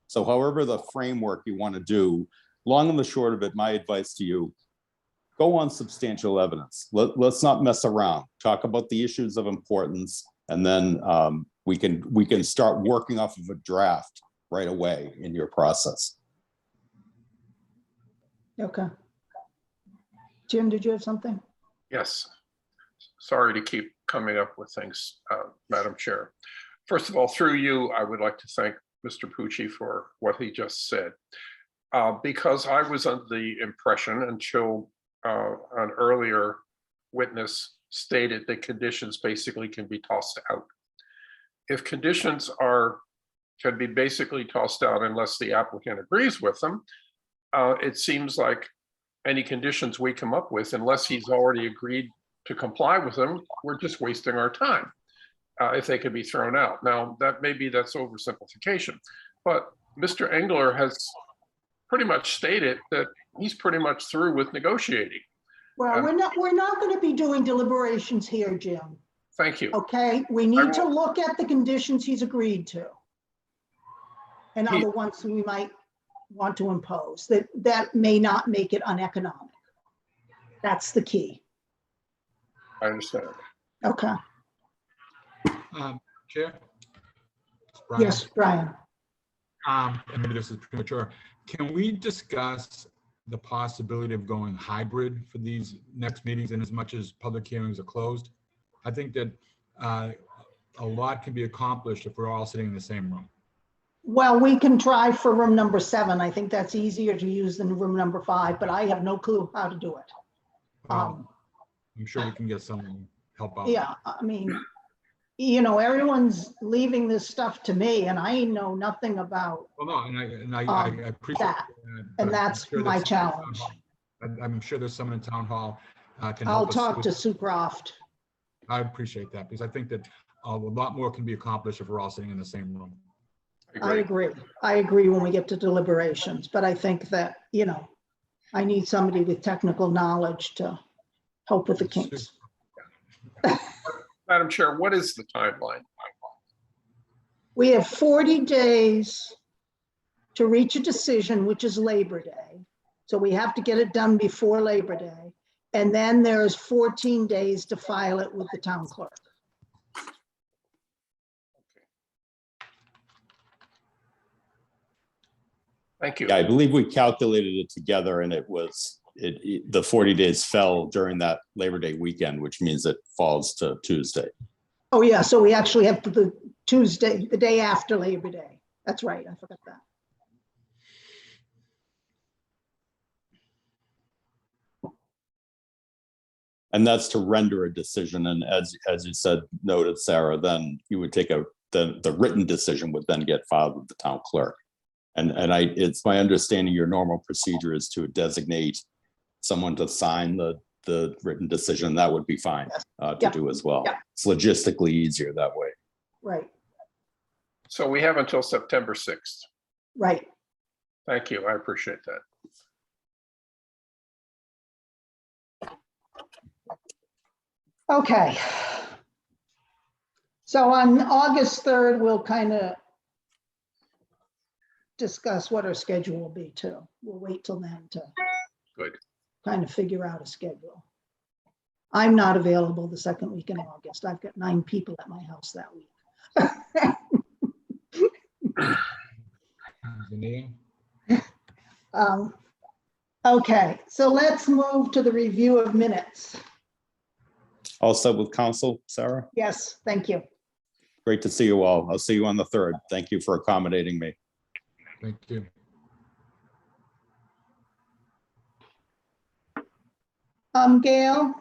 So however the framework you want to do, long and the short of it, my advice to you, go on substantial evidence. Let's not mess around. Talk about the issues of importance, and then we can start working off of a draft right away in your process. Okay. Jim, did you have something? Yes. Sorry to keep coming up with things, Madam Chair. First of all, through you, I would like to thank Mr. Pucci for what he just said. Because I was under the impression until an earlier witness stated that conditions basically can be tossed out. If conditions can be basically tossed out unless the applicant agrees with them, it seems like any conditions we come up with, unless he's already agreed to comply with them, we're just wasting our time if they could be thrown out. Now, that's oversimplification, but Mr. Engler has pretty much stated that he's pretty much through with negotiating. Well, we're not going to be doing deliberations here, Jim. Thank you. Okay, we need to look at the conditions he's agreed to. And other ones we might want to impose that may not make it uneconomic. That's the key. I understand. Okay. Chair? Yes, Brian. And maybe this is premature. Can we discuss the possibility of going hybrid for these next meetings in as much as public hearings are closed? I think that a lot can be accomplished if we're all sitting in the same room. Well, we can try for room number 7. I think that's easier to use than room number 5, but I have no clue how to do it. I'm sure we can get some help out. Yeah, I mean, you know, everyone's leaving this stuff to me and I know nothing about Well, no, and I appreciate that. but And I'm that's sure my that someone in challenge. town hall- I'm sure there's someone in town hall can I'll help us talk with- to Sue Croft. I appreciate that because I think that a lot more can be accomplished if we're all sitting in the same room. I agree. I agree when we get to deliberations, but I think that, you know, I need somebody with technical knowledge to help with the kinks. Madam Chair, what is the timeline? We have 40 days to reach a decision, which is Labor Day. So we have to get it done before Labor Day. And then there's 14 days to file it with the town clerk. Thank you. Yeah, I believe we calculated it together and it was, the 40 days fell during that Labor Day weekend, which means it falls to Tuesday. Oh yeah, so we actually have the Tuesday, the day after Labor Day. That's right, I forgot that. And that's to render a decision. And as you said, noted, Sarah, then you would take the written decision would then get filed with the town clerk. And it's my understanding your normal procedure is to designate someone to sign the written decision. That would be fine to do as well. Yeah. It's logistically easier that way. Right, So we have until September 6th. right. Thank you. I appreciate that. Okay. So on August 3rd, we'll kind of discuss what our schedule will be too. We'll wait till then to Good. kind of figure out a schedule. I'm not available the second week in August. I've got 9 people at my house that week. Okay, so let's move to the review of minutes. All set with council, Sarah? Yes, thank you. Great to see you all. I'll see you on the 3rd. Thank you for accommodating me. Thank you. Gail,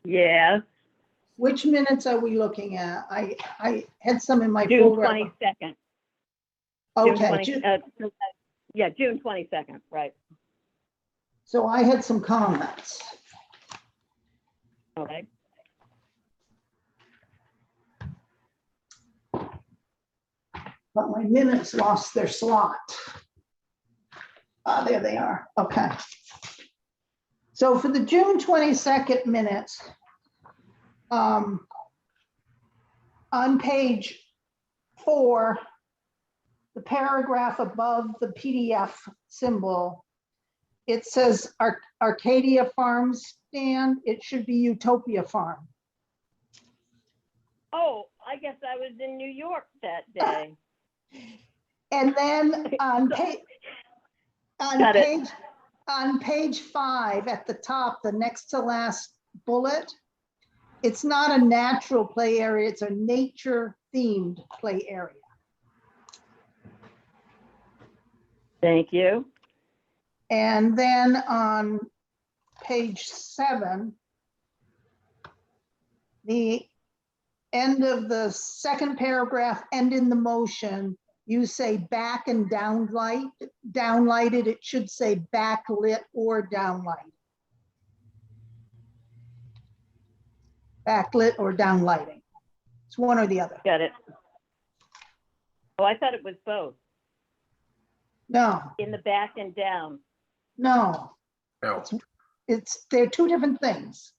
Yes, which minutes are we looking at? I had some in my June folder. 22nd. Okay, Yeah, June 22nd, right. so I had some comments. Okay. But my minutes lost their slot. There they are, okay. So for the June 22nd minutes, on page 4, the paragraph above the PDF symbol, it says Arcadia Farm stand, it should be Utopia Farm. Oh, I guess I was in New York that day. And then on page 5 at the top, the next to last bullet, it's not a natural play area, it's a nature themed play area. Thank you. And then on page 7, the end of the second paragraph, end in the motion, you say back and downlighted, it should say backlit or downlight. backlit or downlighting. It's one or the other. Got it. Oh, I thought it was both, No, in the back and down. no, No. they're two different things.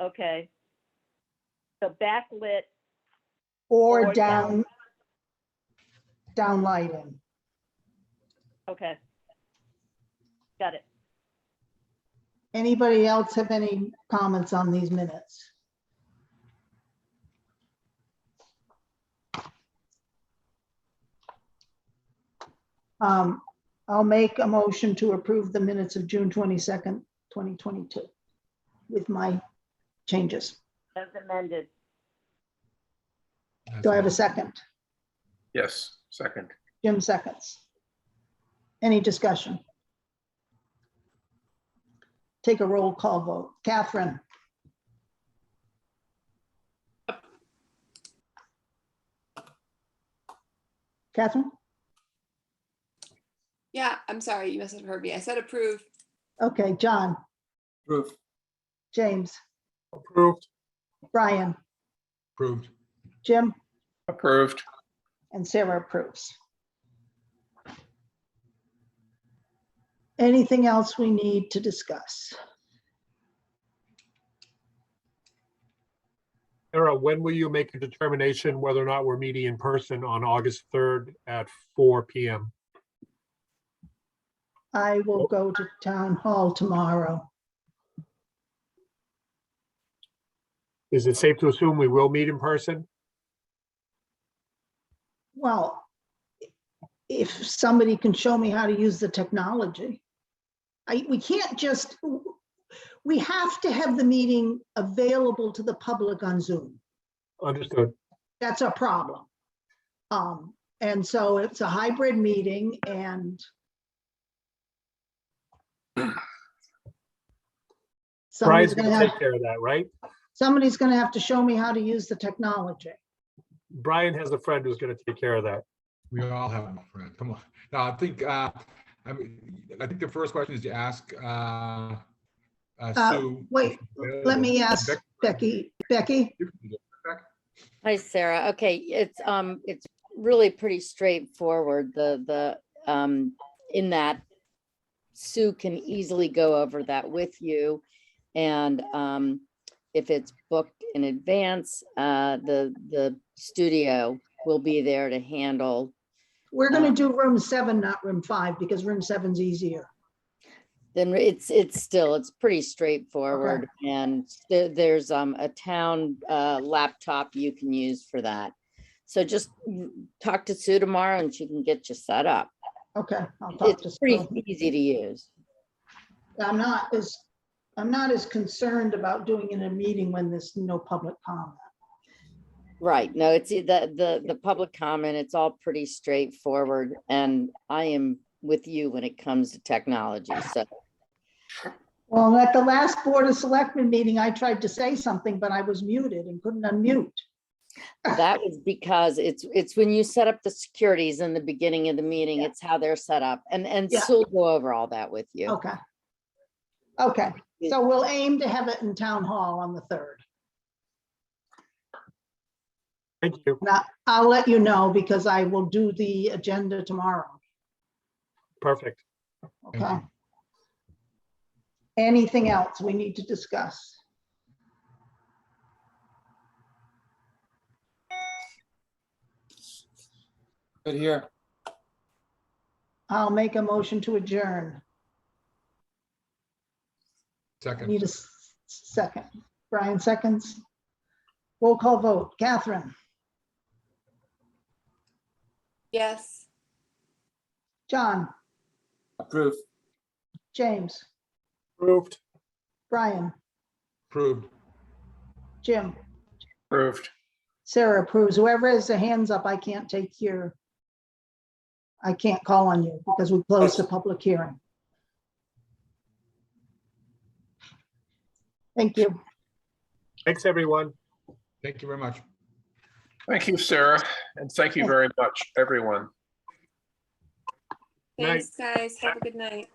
Okay. So backlit Or Or down. downlighting. Okay. Got it. Anybody else have any comments on these minutes? I'll make a motion to approve the minutes of June 22nd, 2022 with my changes. As amended. Do I have a second? Yes, second. Jim seconds. Any discussion? Take a roll call vote. Catherine? Catherine? Yeah, I'm sorry, you must have heard me. I said approve. Okay, John? Approved. James? Approved. Brian? Approved. Jim? Approved. And Sarah approves. Anything else we need to discuss? Sarah, when will you make a determination whether or not we're meeting in person on August 3rd at 4 p.m.? I will go to town hall tomorrow. Is it safe to assume we will meet in person? Well, if somebody can show me how to use the technology. We can't just, we have to have the meeting available to the public on Zoom. Understood. That's our problem. And so it's a hybrid meeting and Brian's somebody's gonna gonna take have, care of that, right? somebody's gonna have to show me how to use the technology. Brian has a friend who's gonna take care of that. We all have a friend. Come on. Now, I think the first question is to ask Sue. Wait, let me ask Becky. Becky? Hi, Sarah. Okay, it's really pretty straightforward. In that Sue can easily go over that with you. And if it's booked in advance, the studio will be there to handle. We're gonna do room 7, not room 5, because room 7's easier. Then it's pretty straightforward. And there's a town laptop you can use for that. So just talk to Sue tomorrow and she can get you set up. Okay, I'll talk to It's pretty Sue. easy to use. I'm not as concerned about doing in a meeting when there's no public comment. Right. No, it's the public comment. It's all pretty straightforward. And I am with you when it comes to technology. So Well, at the last Board of Selectmen meeting, I tried to say something, but I was muted and couldn't unmute. that was because it's when you set up the securities in the beginning of the meeting, it's how they're set up. And Yeah. Sue will go over all that with you. Okay. Okay, so we'll aim to have it in town hall on the 3rd. Thank you. Now, I'll let you know because I will do the agenda tomorrow. Perfect. Okay. Anything else we need to discuss? Good here. I'll make a motion to adjourn. Second. Need a second. Brian seconds. Roll call vote. Catherine? Yes. John? Approved. James? Approved. Brian? Approved. Jim? Approved. Sarah approves. Whoever has their hands up, I can't call on you because we closed the public hearing. Thank you. Thanks, everyone. Thank you very much. Thank you, Sarah. And thank you very much, everyone. Thanks, guys. Have a good night.